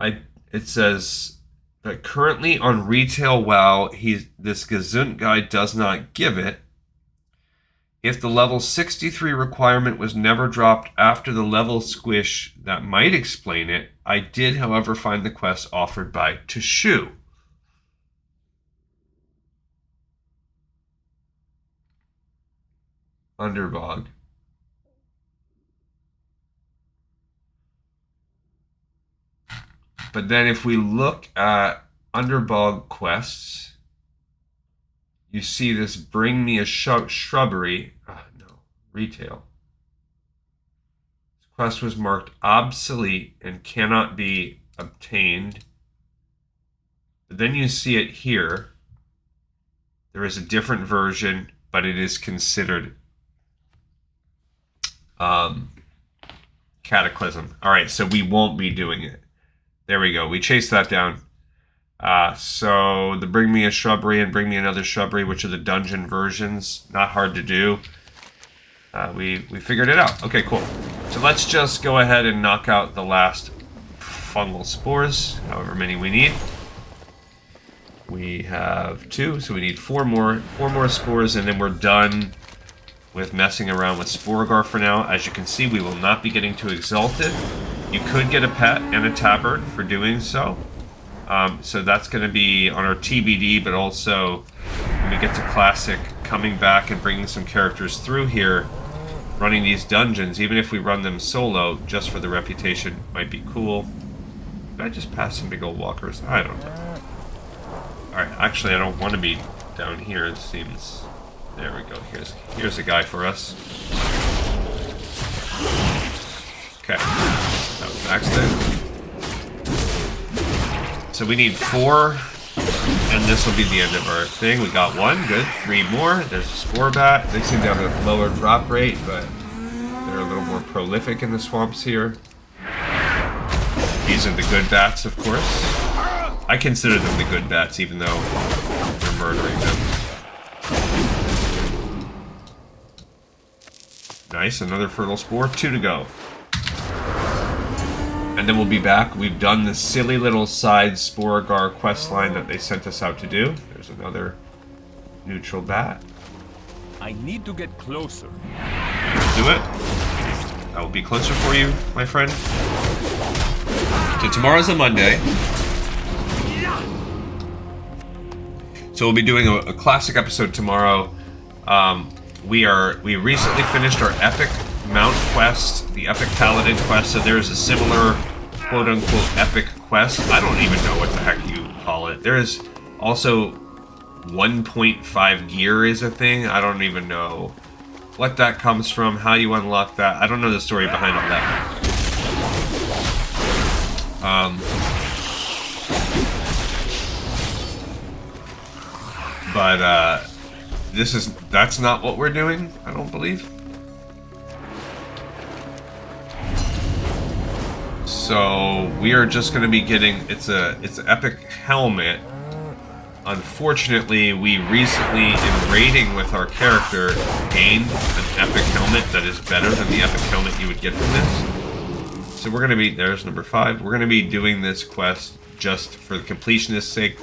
It says that currently on retail WoW, this Gesund guide does not give it. If the level 63 requirement was never dropped after the level squish, that might explain it. I did, however, find the quest offered by Teshu. Underbog. But then if we look at Underbog quests, you see this bring me a shrubbery. No, retail. This quest was marked obsolete and cannot be obtained. But then you see it here. There is a different version, but it is considered Cataclysm. All right, so we won't be doing it. There we go. We chased that down. So the bring me a shrubbery and bring me another shrubbery, which are the dungeon versions. Not hard to do. We figured it out. Okay, cool. So let's just go ahead and knock out the last fungal spores, however many we need. We have 2, so we need 4 more spores, and then we're done with messing around with Sporeggar for now. As you can see, we will not be getting too exalted. You could get a pet and a tabard for doing so. So that's going to be on our TBD, but also we get to Classic, coming back and bringing some characters through here, running these dungeons, even if we run them solo, just for the reputation, might be cool. Did I just pass some big old walkers? I don't know. Alright, actually I don't want to be down here, it seems. There we go, here's a guy for us. Okay, that was an accident. So we need 4, and this will be the end of our thing. We got 1, good. 3 more. There's a Spore Bat. They seem to have a lower drop rate, but they're a little more prolific in the swamps here. These are the good bats, of course. I consider them the good bats, even though we're murdering them. Nice, another fertile spore. 2 to go. And then we'll be back. We've done this silly little side Sporeggar quest line that they sent us out to do. There's another neutral bat. I need to get closer. Let's do it. I will be closer for you, my friend. So tomorrow's a Monday. So we'll be doing a classic episode tomorrow. We recently finished our epic Mount quest, the epic Paladin quest, so there's a similar quote-unquote epic quest. I don't even know what the heck you call it. There's also 1.5 gear is a thing. I don't even know what that comes from, how you unlock that. I don't know the story behind all that. But that's not what we're doing, I don't believe. So we are just going to be getting, it's an epic helmet. Unfortunately, we recently, in raiding with our character, gained an epic helmet that is better than the epic helmet you would get from this. So we're going to be, there's number 5, we're going to be doing this quest just for the completionist's sake.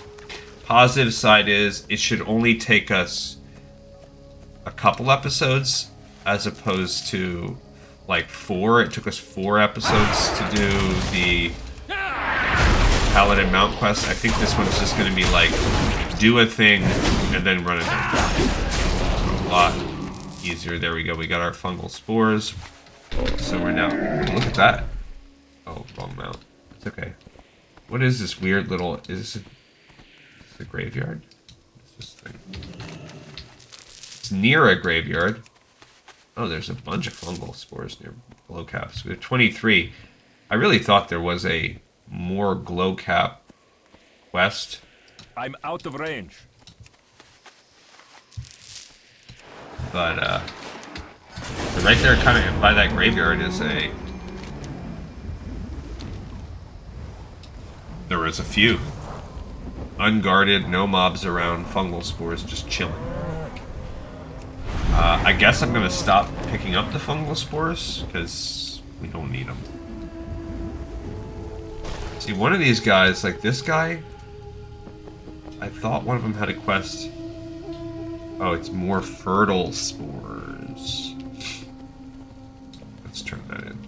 Positive side is, it should only take us a couple episodes, as opposed to like 4. It took us 4 episodes to do the Paladin Mount quest. I think this one's just going to be like, do a thing and then run it down. A lot easier. There we go. We got our fungal spores. So we're now, look at that. Oh, wrong mount. It's okay. What is this weird little, is this a graveyard? What's this thing? It's near a graveyard. Oh, there's a bunch of fungal spores near glow caps. We have 23. I really thought there was a more glow cap quest. I'm out of range. But right there, kind of by that graveyard, is a. There was a few. Unguarded, no mobs around, fungal spores just chilling. I guess I'm going to stop picking up the fungal spores, because we don't need them. See, one of these guys, like this guy, I thought one of them had a quest. Oh, it's more fertile spores. Let's turn that in.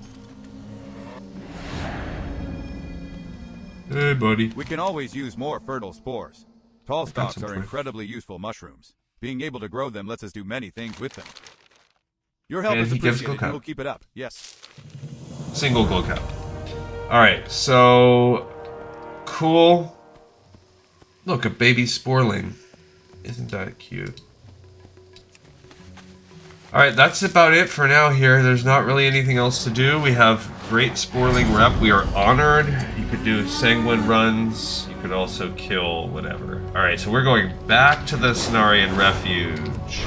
Hey, buddy. We can always use more fertile spores. Tall stalks are point. incredibly useful mushrooms. Being able to grow them lets us do many things with them. Your help And is he gives appreciated, glow and we'll cap. keep it up. Yes. Single glow cap. Alright, so... Cool. Look, a baby sporling. Isn't that cute? Alright, that's about it for now here. There's not really anything else to do. We have great sporling rep. We are honored. You could do sanguine runs. You could also kill whatever. Alright, so we're going back to the Cenarian Refuge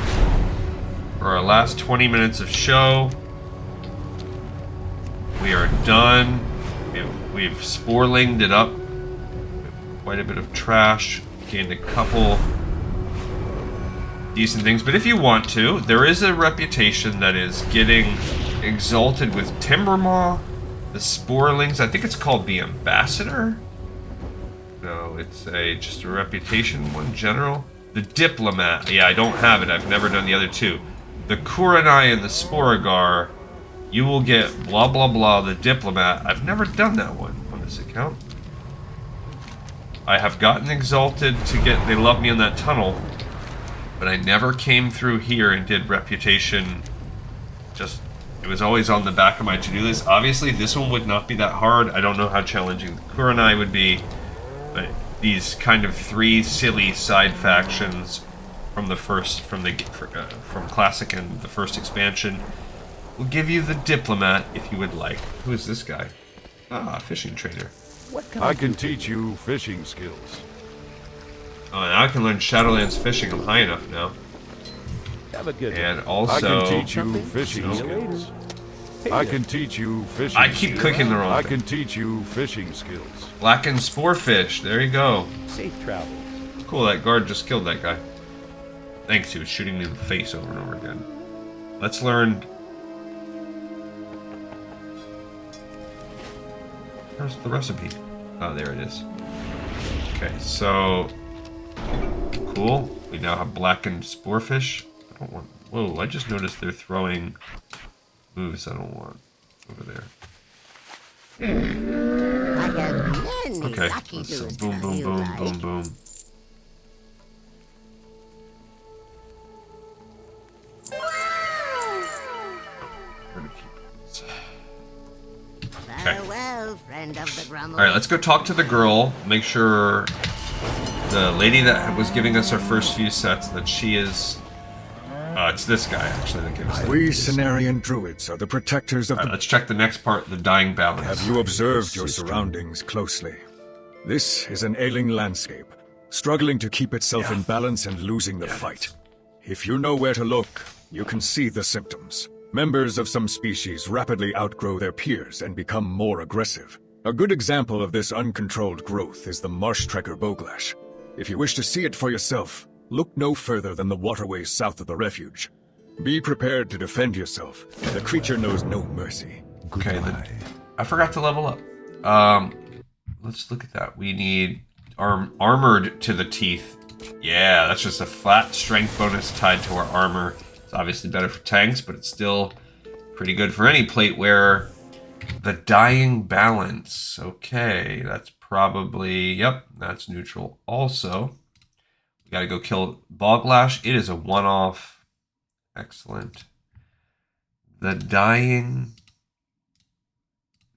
for our last 20 minutes of show. We are done. We've sporlinged it up. Quite a bit of trash. Gained a couple decent things, but if you want to, there is a reputation that is getting exalted with Timbermaw, the Sporelings. I think it's called the Ambassador. No, it's just a reputation one general. The Diplomat. Yeah, I don't have it. I've never done the other two. The Kuranai and the Sporeggar. You will get blah blah blah. The Diplomat. I've never done that one on this account. I have gotten exalted to get. They love me in that tunnel. but I never came through here and did reputation. Just, it was always on the back of my to-do list. Obviously, this one would not be that hard. I don't know how challenging the Kurenai would be, but these kind of 3 silly side factions from the first, from Classic and the first expansion will give you the Diplomat if you would like. Who is this guy? Ah, fishing trainer. I can teach you fishing skills. Oh, now I can learn Shadowlands fishing. I'm high enough now. Have a good And I also, can teach you fishing skills. I can teach you fishing I keep clicking the wrong I thing. can teach you fishing skills. Blackened Sporefish. There you go. safe travels. Cool, that guard just killed that guy. Thanks, he was shooting me in the face over and over again. Let's learn... Where's the recipe? Oh, there it is. Okay, so... Cool. We now have blackened Sporefish. I don't want... Whoa, I just noticed they're throwing moves I don't want over there. I have many Okay, lucky so dudes boom, how boom, you boom, like. boom, boom. Farewell, friend of the Grummel. Alright, let's go talk to the girl. Make sure the lady that was giving us our first few sets, that she is... it's this guy, actually, that gives us that. We Cenarian druids are the protectors of Alright, the... let's check the next part, the dying balance. Have you observed your surroundings closely? This is an ailing landscape, struggling to keep itself in balance and losing the fight. If you know where to look, you can see the symptoms. Members of some species rapidly outgrow their peers and become more aggressive. A good example of this uncontrolled growth is the marsh trekker boglash. If you wish to see it for yourself, look no further than the waterways south of the refuge. Be prepared to defend yourself. The creature knows no mercy. Okay, I forgot to level up. Let's look at that. We need armored to the teeth. Yeah, that's just a flat strength bonus tied to our armor. It's obviously better for tanks, but it's still pretty good for any plate wearer. The dying balance. Okay, that's probably... Yep, that's neutral. Also, we gotta go kill Boglash. It is a one-off. Excellent. The dying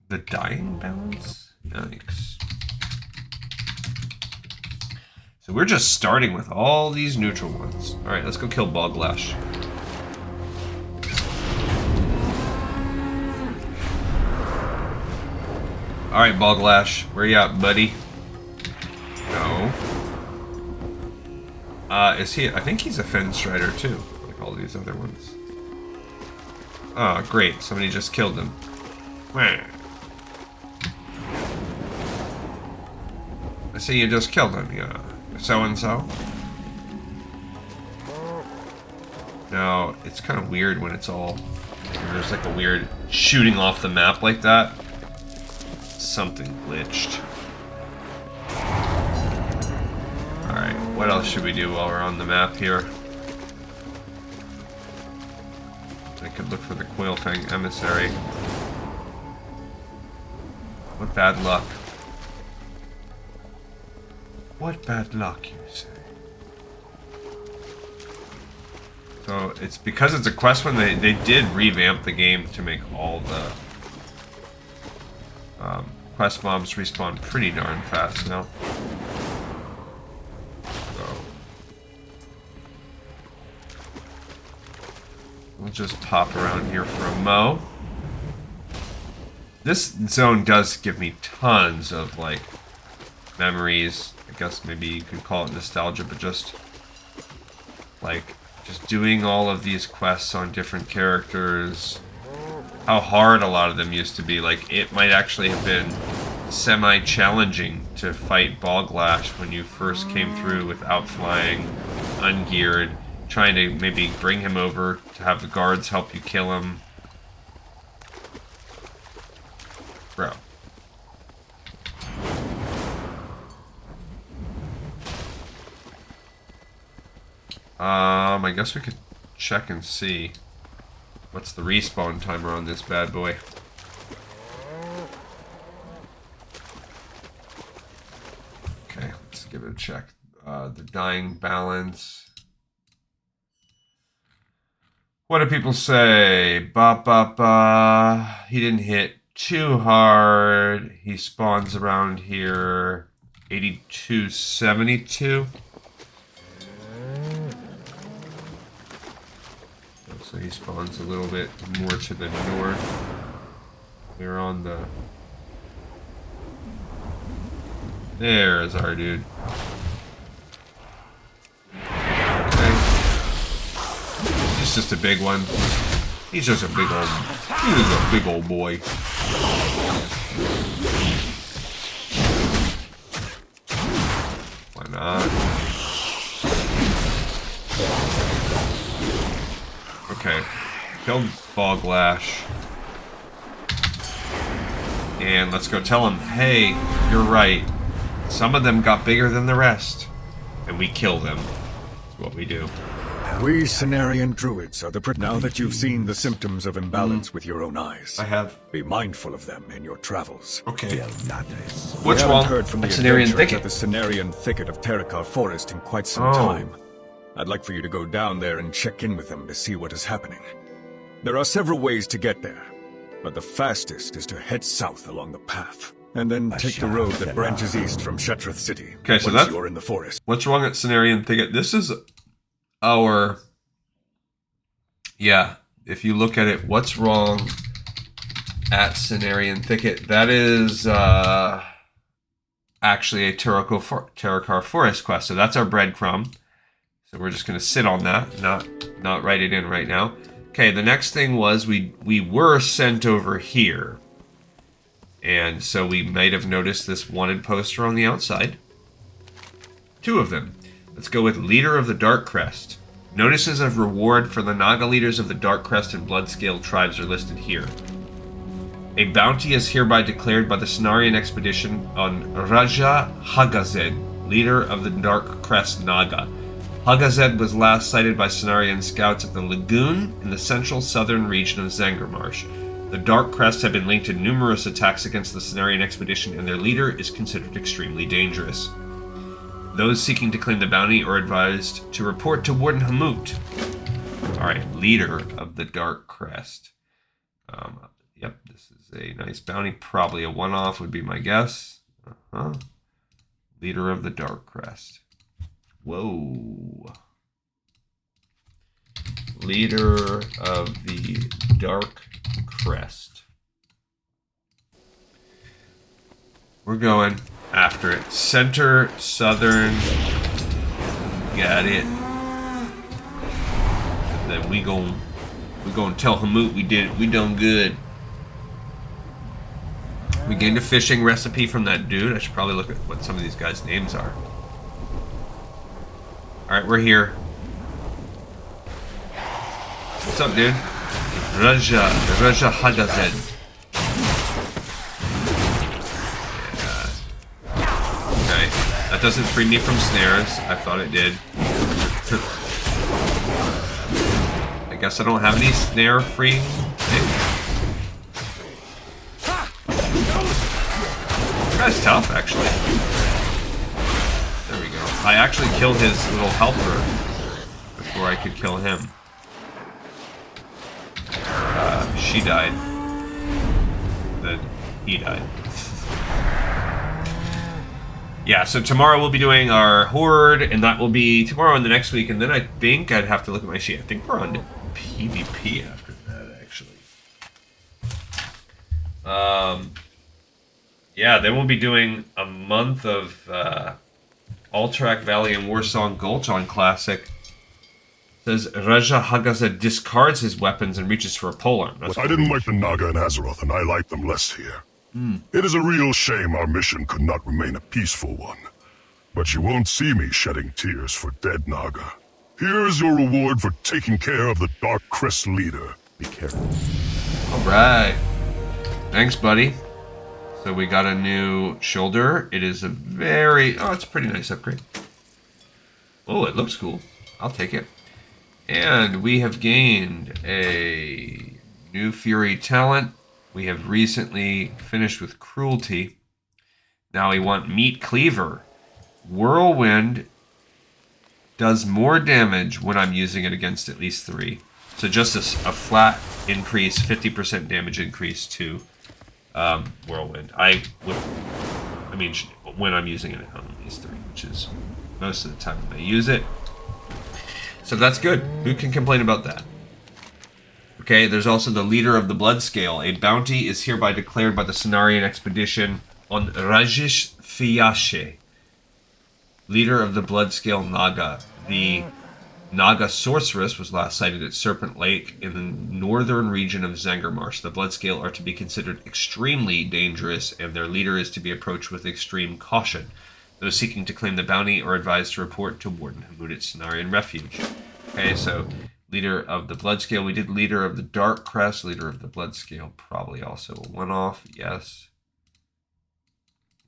balance? Yikes. So we're just starting with all these neutral ones. Alright, let's go kill Boglash. Alright, Boglash, where you at, buddy? No. Is he... I think he's a Fen Strider, too. Like all these other ones. Oh, great. Somebody just killed him. Meh. I see you just killed him, yeah. So-and-so. Now, it's kind of weird when it's all... There's like a weird shooting off the map like that. Something glitched. Alright, what else should we do while we're on the map here? I could look for the Coilfang Emissary. What bad luck. What bad luck, you say? So, it's because it's a quest when they did revamp the game to make all the quest mobs respawn pretty darn fast now. So, we'll just pop around here for a mo. This zone does give me tons of, like, memories. I guess maybe you could call it nostalgia, but just, like, just doing all of these quests on different characters. How hard a lot of them used to be. Like, it might actually have been semi-challenging to fight Boglash when you first came through without flying, ungeared, trying to maybe bring him over to have the guards help you kill him. Bro. I guess we could check and see. What's the respawn timer on this bad boy? Okay, let's give it a check. The dying balance. What do people say? Ba ba ba. He didn't hit too hard. He spawns around here. 8272. So he spawns a little bit more to the north. We're on the... There's our dude. Okay. He's just a big one. He's just a big old boy. Why not? Okay. Killed Foglash. And let's go tell him, hey, you're right. Some of them got bigger than the rest. And we kill them. That's what we do. We Cenarian druids are now that you've seen the symptoms of imbalance with your own eyes. I have. Be mindful of them in your travels. Okay. We What's haven't wrong? heard from the Cenarian adventurers thicket. at the Cenarian thicket of Terrakar Forest in quite some time. I'd like for you to go down there and check in with them to see what is happening. There are several ways to get there, but the fastest is to head south along the path, and then take the road that branches east from Shetrith City. Okay, so once that's... you're in the forest. What's wrong at Cenarian Thicket? This is our... Yeah, if you look at it, what's wrong at Cenarian Thicket? That is actually a Terrakar Forest quest, so that's our breadcrumb. So we're just going to sit on that, not write it in right now. Okay, the next thing was we were sent over here. And so we might have noticed this wanted poster on the outside. 2 of them. Let's go with Leader of the Darkcrest. Notices of reward for the Naga leaders of the Darkcrest and Bloodscale tribes are listed here. A bounty is hereby declared by the Cenarian expedition on Raja Hagazed, leader of the Darkcrest Naga. Hagazed was last sighted by Cenarian scouts at the lagoon in the central southern region of Zangarmarsh. The Darkcrest have been linked to numerous attacks against the Cenarian expedition, and their leader is considered extremely dangerous. Those seeking to claim the bounty are advised to report to Warden Hamut. Alright, leader of the Darkcrest. Yep, this is a nice bounty. Probably a one-off would be my guess. Leader of the Darkcrest. Whoa. Leader of the Darkcrest. We're going after it. Center, southern. Got it. And then we gon' tell Hamut we done good. We gained a fishing recipe from that dude. I should probably look at what some of these guys' names are. Alright, we're here. What's up, dude? Raja Hagazed. Okay, that doesn't free me from snares. I thought it did. I guess I don't have any snare free things. This guy's tough, actually. There we go. I actually killed his little helper before I could kill him. She died. Then he died. Yeah, so tomorrow we'll be doing our horde, and that will be tomorrow and the next week, and then I think I'd have to look at my sheet. I think we're on to PvP after that, actually. Yeah, then we'll be doing a month of Alterac Valley and Warsong Gulch on Classic. It says Raja Hagazed discards his weapons and reaches for a polearm. I didn't like the Naga in Azeroth, and I like them less here. It is a real shame our mission could not remain a peaceful one. But you won't see me shedding tears for dead Naga. Here is your reward for taking care of the Darkcrest leader. Be careful. Alright. Thanks, buddy. So we got a new shoulder. It is a very... Oh, it's a pretty nice upgrade. Oh, it looks cool. I'll take it. And we have gained a new Fury talent. We have recently finished with Cruelty. Now we want Meat Cleaver. Whirlwind does more damage when I'm using it against at least 3. So just a flat increase, 50% damage increase to Whirlwind. When I'm using it on these three, which is most of the time when I use it. So that's good. Who can complain about that? Okay, there's also the leader of the Bloodscale. A bounty is hereby declared by the Cenarian expedition on Rajish Fiyashe, leader of the Bloodscale Naga. The Naga sorceress was last sighted at Serpent Lake in the northern region of Zangarmarsh. The Bloodscale are to be considered extremely dangerous, and their leader is to be approached with extreme caution. Those seeking to claim the bounty are advised to report to Warden Hammud at Cenarian Refuge. Okay, so leader of the Bloodscale. We did leader of the Darkcrest, leader of the Bloodscale. Probably also a one-off, yes.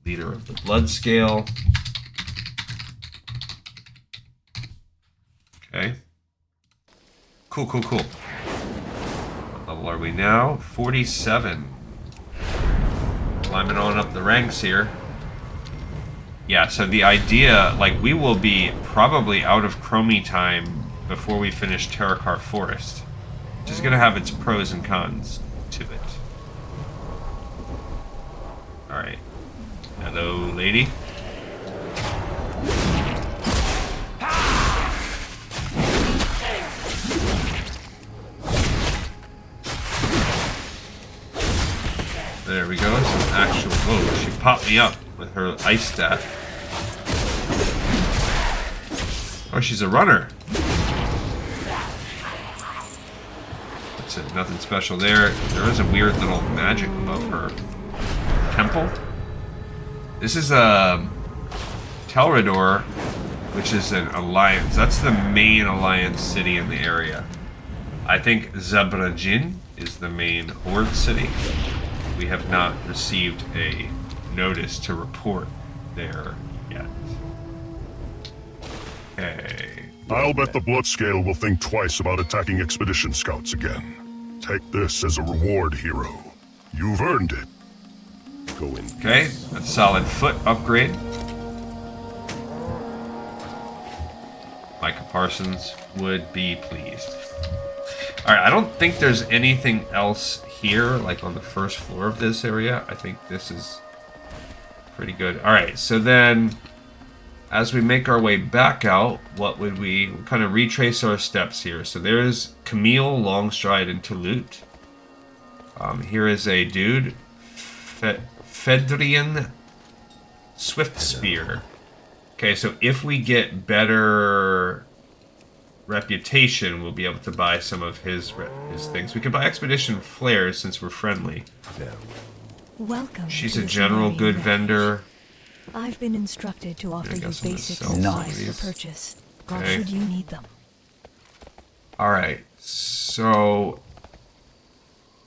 Leader of the Bloodscale. Okay. Cool. What level are we now? 47. Climbing on up the ranks here. Yeah, so the idea, like, we will be probably out of Chromie time before we finish Terrakar Forest, which is going to have its pros and cons to it. Alright. Hello, lady. There we go. Some actual... Whoa, she popped me up with her ice staff. Oh, she's a runner. That's it. Nothing special there. There is a weird little magic above her temple. This is a Telrador, which is an alliance. That's the main alliance city in the area. I think Zabrajin is the main horde city. We have not received a notice to report there yet. Okay. I'll bet the Bloodscale will think twice about attacking expedition scouts again. Take this as a reward, hero. You've earned it. Go in. Okay, a solid foot upgrade. Micah Parsons would be pleased. Alright, I don't think there's anything else here, like on the first floor of this area. I think this is pretty good. Alright, so then as we make our way back out, what would we kind of retrace our steps here? So there's Camille, Longstride, and Touloute. Here is a dude, Fedrian Swift Spear. Okay, so if we get better reputation, we'll be able to buy some of his things. We can buy expedition flares since we're friendly. Welcome. She's a general good vendor. I've been instructed to offer you basic sell supplies for purchase. God, should you need them. Alright, so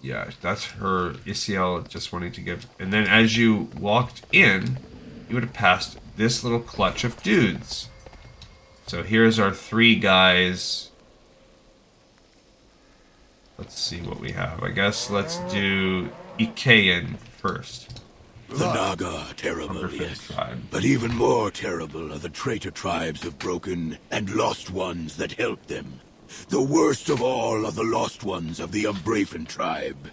yeah, that's her Isiel just wanting to give. And then as you walked in, you would have passed this little clutch of dudes. So here's our three guys. Let's see what we have. I guess let's do Ikean first. The Naga are terrible, yes. Tribe. But even more terrible are the traitor tribes of broken and lost ones that help them. The worst of all are the lost ones of the Umbrafen Tribe.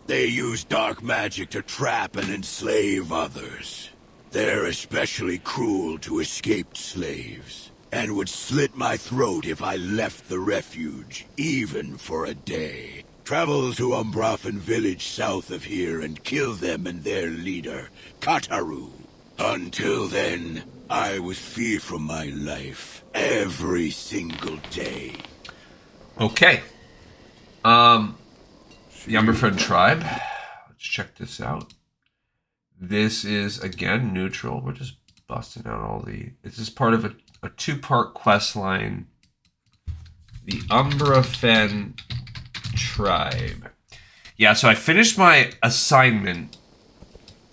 They use dark magic to trap and enslave others. They're especially cruel to escaped slaves, and would slit my throat if I left the refuge, even for a day. Travel to Umbrafen village south of here and kill them and their leader, Kataru. Until then, I was feared for my life every single day. Okay. The Umbrafen Tribe. Let's check this out. This is, again, neutral. We're just busting out all the... This is part of a two-part quest line. The Umbrafen Tribe. Yeah, so I finished my assignment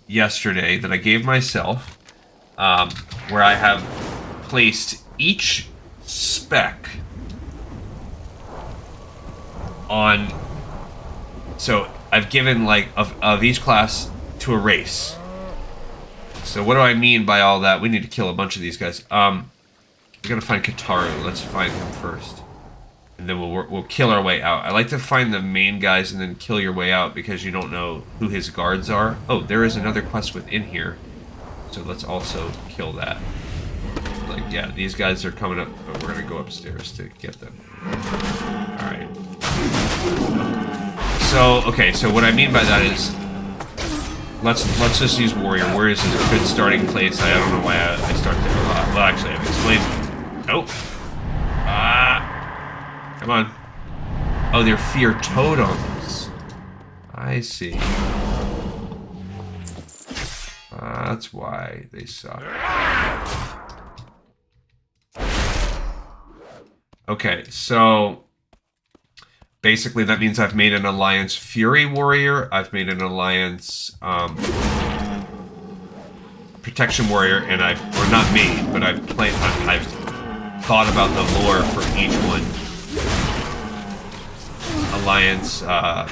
yesterday that I gave myself, where I have placed each spec on... So I've given, like, of each class to a race. So what do I mean by all that? We need to kill a bunch of these guys. We gotta find Kataru. Let's find him first. and then we'll kill our way out. I like to find the main guys and then kill your way out because you don't know who his guards are. Oh, there is another quest within here, so let's also kill that. Like, yeah, these guys are coming up, but we're gonna go upstairs to get them. All right. So, okay, so what I mean by that is, let's just use warrior. Warriors is a good starting place. I don't know why I start there a lot. Well, actually, I've explained. Nope. Come on. Oh, they're fear totems. I see. That's why they suck. Okay, so basically that means I've made an alliance Fury Warrior, I've made an alliance Protection Warrior, and or not made, but I've thought about the lore for each one. Alliance, oh,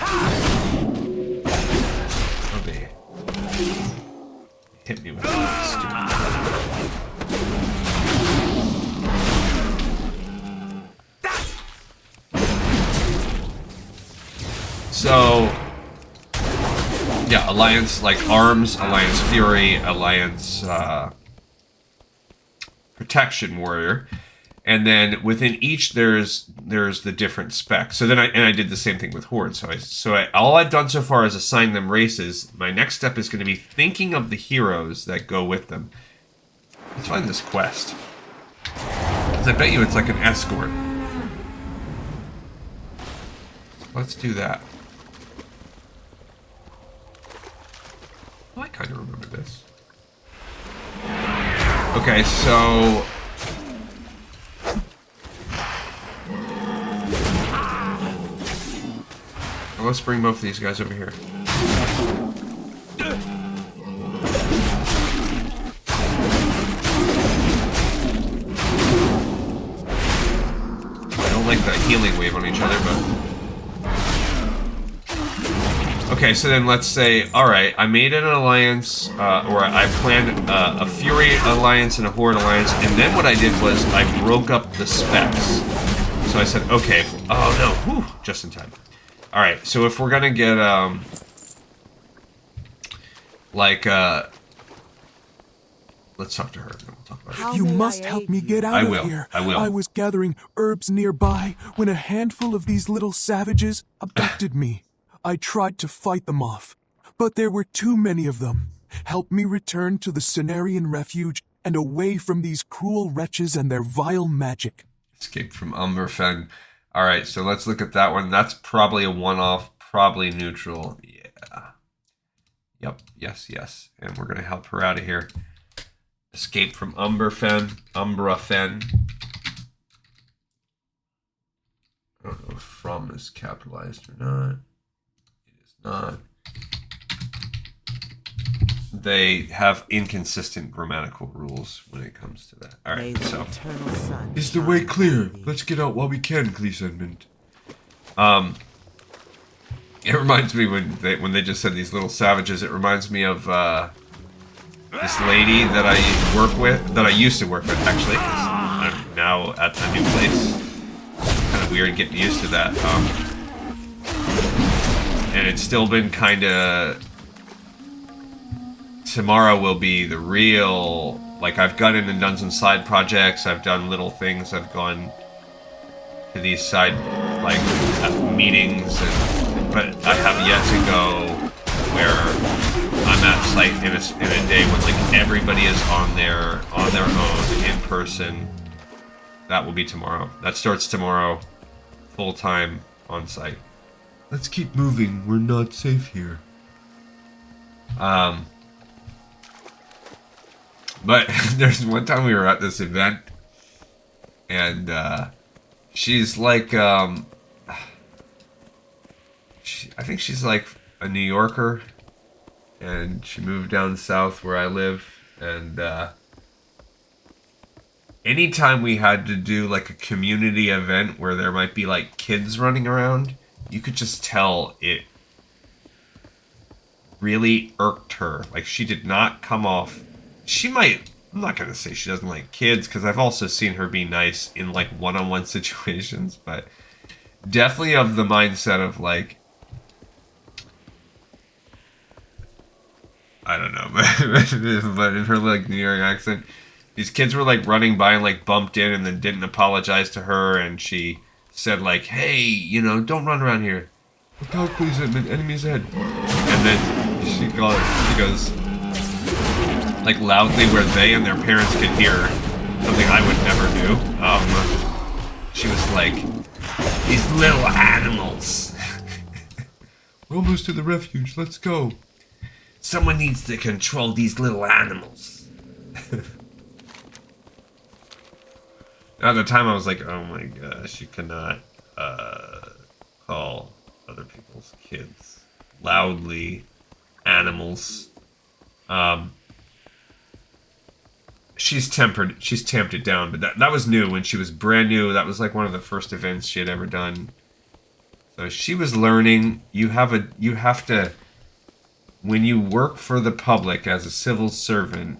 they hit me with that stupid. So, yeah, Alliance, like Arms, Alliance Fury, Alliance Protection Warrior. And then within each, there's the different specs. So then I did the same thing with Horde. So all I've done so far is assign them races. My next step is going to be thinking of the heroes that go with them. Let's find this quest. Because I bet you it's like an escort. Let's do that. I kind of remember this. Okay, so let's bring both of these guys over here. I don't like the healing wave on each other, but okay, so then let's say, alright, I made an alliance, or I planned a Fury alliance and a Horde alliance, and then what I did was I broke up the specs. So I said, okay, oh no, whew, just in time. Alright, so if we're gonna get, let's talk to her, and we'll talk about it. You must help me get out of here. I will. I was gathering herbs nearby when a handful of these little savages abducted me. I tried to fight them off, but there were too many of them. Help me return to the Cenarian refuge and away from these cruel wretches and their vile magic. Escape from Umbrafen. Alright, so let's look at that one. That's probably a one-off, probably neutral. Yeah. Yep, yes. And we're going to help her out of here. Escape from Umbrafen. I don't know if from is capitalized or not. Not. They have inconsistent grammatical rules when it comes to that. Alright, so. Is the way clear? Let's get out while we can, Gleesonment. It reminds me when they just said these little savages, it reminds me of this lady that I used to work with, actually. I'm now at a new place. Kind of weird getting used to that. And it's still been kind of... Tomorrow will be the real... Like, I've gotten and done some side projects, I've done little things, I've gone to these side, like, meetings, but I have yet to go where I'm at site in a day when, like, everybody is on their own, in person. That will be tomorrow. That starts tomorrow, full-time, on site. Let's keep moving. We're not safe here. But there's one time we were at this event, and she's like, I think she's like a New Yorker, and she moved down south where I live, and anytime we had to do like a community event where there might be like kids running around, you could just tell it really irked her. Like, she did not come off. She might, I'm not going to say she doesn't like kids, because I've also seen her be nice in, like, one-on-one situations, but definitely of the mindset of like, I don't know, but in her like New York accent, these kids were like running by and like bumped in and then didn't apologize to her, and she said like, hey, you know, don't run around here. Look out, please, enemies ahead. And then she goes like loudly where they and their parents could hear, something I would never do. She was like, these little animals. We're almost to the refuge, let's go. Someone needs to control these little animals. At the time I was like, oh my gosh, you cannot call other people's kids loudly animals. She's tamped it down, but that was new when she was brand new. That was like one of the first events she had ever done. So she was learning. You have to, when you work for the public as a civil servant,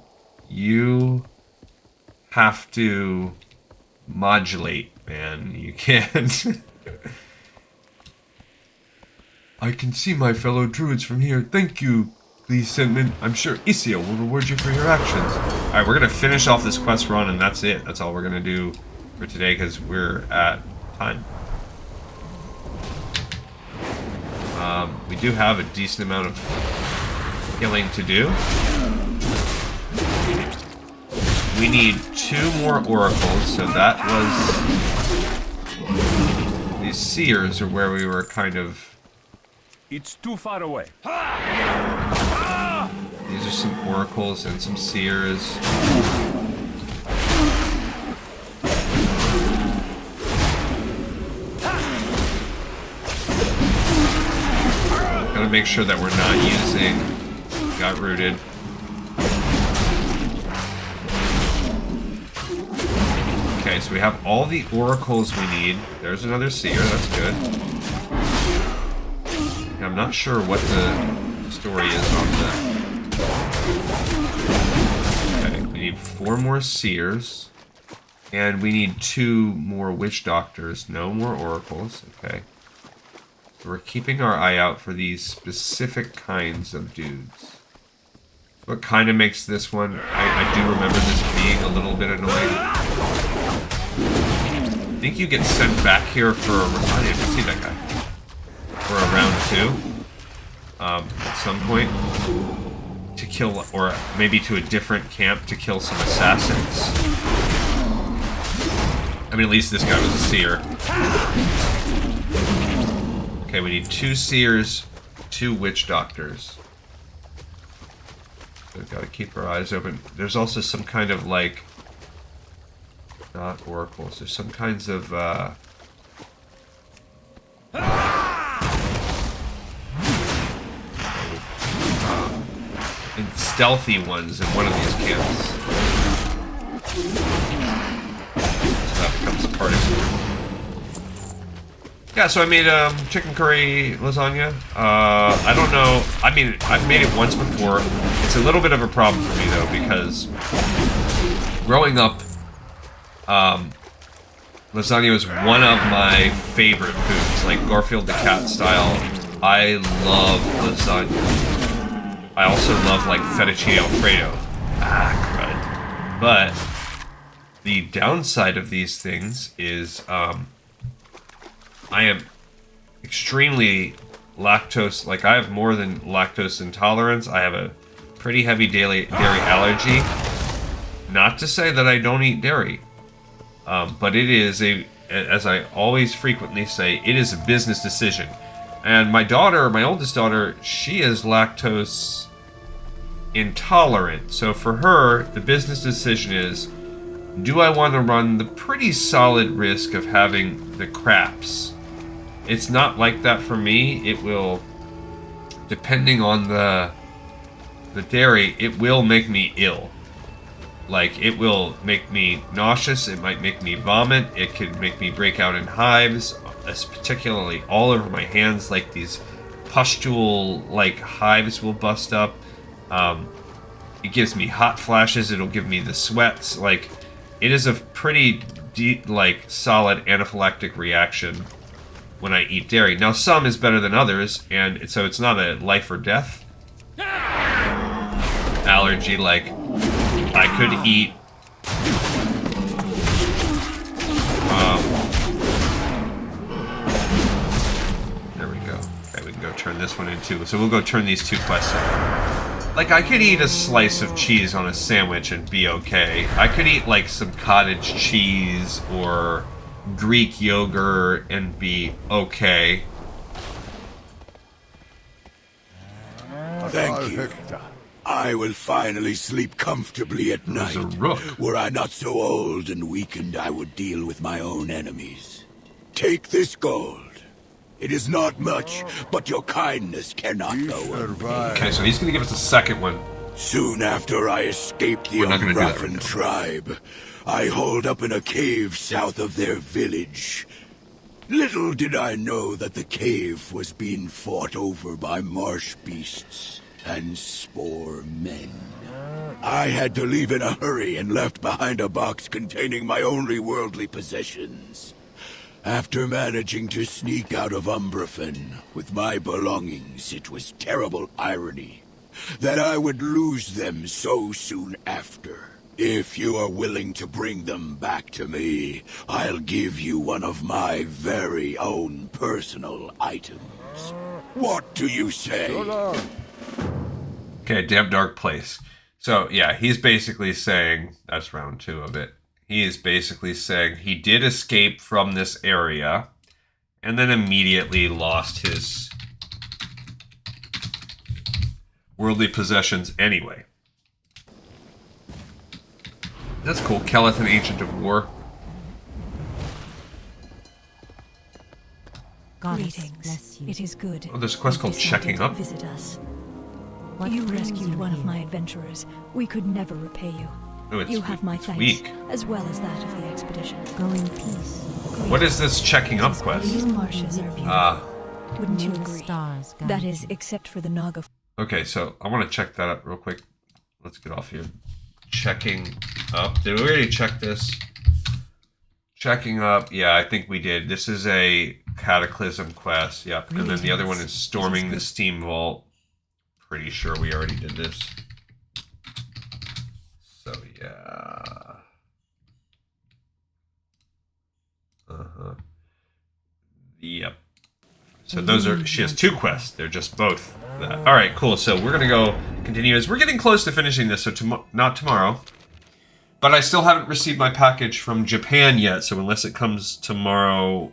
you have to modulate, man. You can't. I can see my fellow druids from here. Thank you, Leesa'oh. I'm sure Leesa'oh will reward you for your actions. Alright, we're going to finish off this quest run, and that's it. That's all we're going to do for today, because we're at time. We do have a decent amount of healing to do. We need 2 more oracles, so that was... These seers are where we were kind of... It's too far away. These are some oracles and some seers. Gotta make sure that we're not using... Got rooted. Okay, so we have all the oracles we need. There's another seer, that's good. I'm not sure what the story is on that. Okay, we need 4 more seers. And we need 2 more witch doctors. No more oracles. Okay. So we're keeping our eye out for these specific kinds of dudes. What kind of makes this one... I do remember this being a little bit annoying. I think you get sent back here for a... I didn't see that guy. For a round 2. At some point. To kill... Or maybe to a different camp to kill some assassins. I mean, at least this guy was a seer. Okay, we need 2 seers, 2 witch doctors. So we've got to keep our eyes open. There's also some kind of, like... Not oracles. There's some kinds of, and stealthy ones in one of these camps. So that becomes part of it. Yeah, so I made chicken curry lasagna. I don't know. I mean, I've made it once before. It's a little bit of a problem for me, though, because growing up, lasagna was one of my favorite foods, like Garfield the Cat style. I love lasagna. I also love, like, fettuccine alfredo. Ah, crud. But the downside of these things is, I am extremely lactose, like I have more than lactose intolerance. I have a pretty heavy dairy allergy. Not to say that I don't eat dairy, but it is as I always frequently say, it is a business decision. And my daughter, my oldest daughter, she is lactose intolerant. So for her, the business decision is, do I want to run the pretty solid risk of having the craps? It's not like that for me. It will, depending on the dairy, it will make me ill. Like, it will make me nauseous. It might make me vomit. It could make me break out in hives, particularly all over my hands. Like, these pustule, like, hives will bust up. It gives me hot flashes. It'll give me the sweats. Like, it is a pretty deep, like, solid anaphylactic reaction. when I eat dairy. Now, some is better than others, and so it's not a life or death allergy. Like, I could eat there we go. Okay, we can go turn this one in too. So we'll go turn these 2 quests in. Like, I could eat a slice of cheese on a sandwich and be okay. I could eat, like, some cottage cheese or Greek yogurt and be okay. Thank you. I will finally sleep comfortably at night. Were I not so old and weakened, I would deal with my own enemies. Take this gold. It is not much, but your kindness cannot go unpaid. Okay, so he's going to give us a second one. Soon after I escaped the Umbrafen Tribe, I holed up in a cave south of their village. Little did I know that the cave was being fought over by marsh beasts and spore men. I had to leave in a hurry and left behind a box containing my only worldly possessions. After managing to sneak out of Umbrafen with my belongings, it was terrible irony that I would lose them so soon after. If you are willing to bring them back to me, I'll give you one of my very own personal items. What do you say? Okay, damn dark place. So, yeah, he's basically saying, that's round 2 of it. He is basically saying he did escape from this area and then immediately lost his worldly possessions anyway. That's cool. Keleth, an Ancient of War. Greetings. It is good. Oh, there's a quest called Checking Up. Visit us. You rescued one of my adventurers. We could never repay you. Oh, You have my thanks, weak. as well as that of the expedition. Go in peace. What is this Checking Up quest? These marshes are beautiful. Ah. Wouldn't you agree? That is, except for the Naga. Okay, so I want to check that up real quick. Let's get off here. Checking Up. Did we already check this? Checking Up. Yeah, I think we did. This is a Cataclysm quest. Yep. And then the other one is Storming the Steam Vault. Pretty sure we already did this. So, yeah. Yep. So those are, she has 2 quests. They're just both that. All right, cool. So we're going to go continue as we're getting close to finishing this. So not tomorrow, but I still haven't received my package from Japan yet. So unless it comes tomorrow,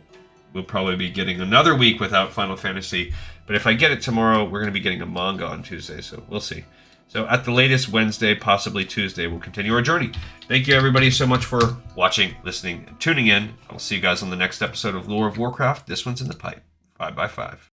we'll probably be getting another week without Final Fantasy. But if I get it tomorrow, we're going to be getting a manga on Tuesday. So we'll see. So at the latest Wednesday, possibly Tuesday, we'll continue our journey. Thank you everybody so much for watching, listening, and tuning in. I'll see you guys on the next episode of Lore of Warcraft. This one's in the pipe. 5x5.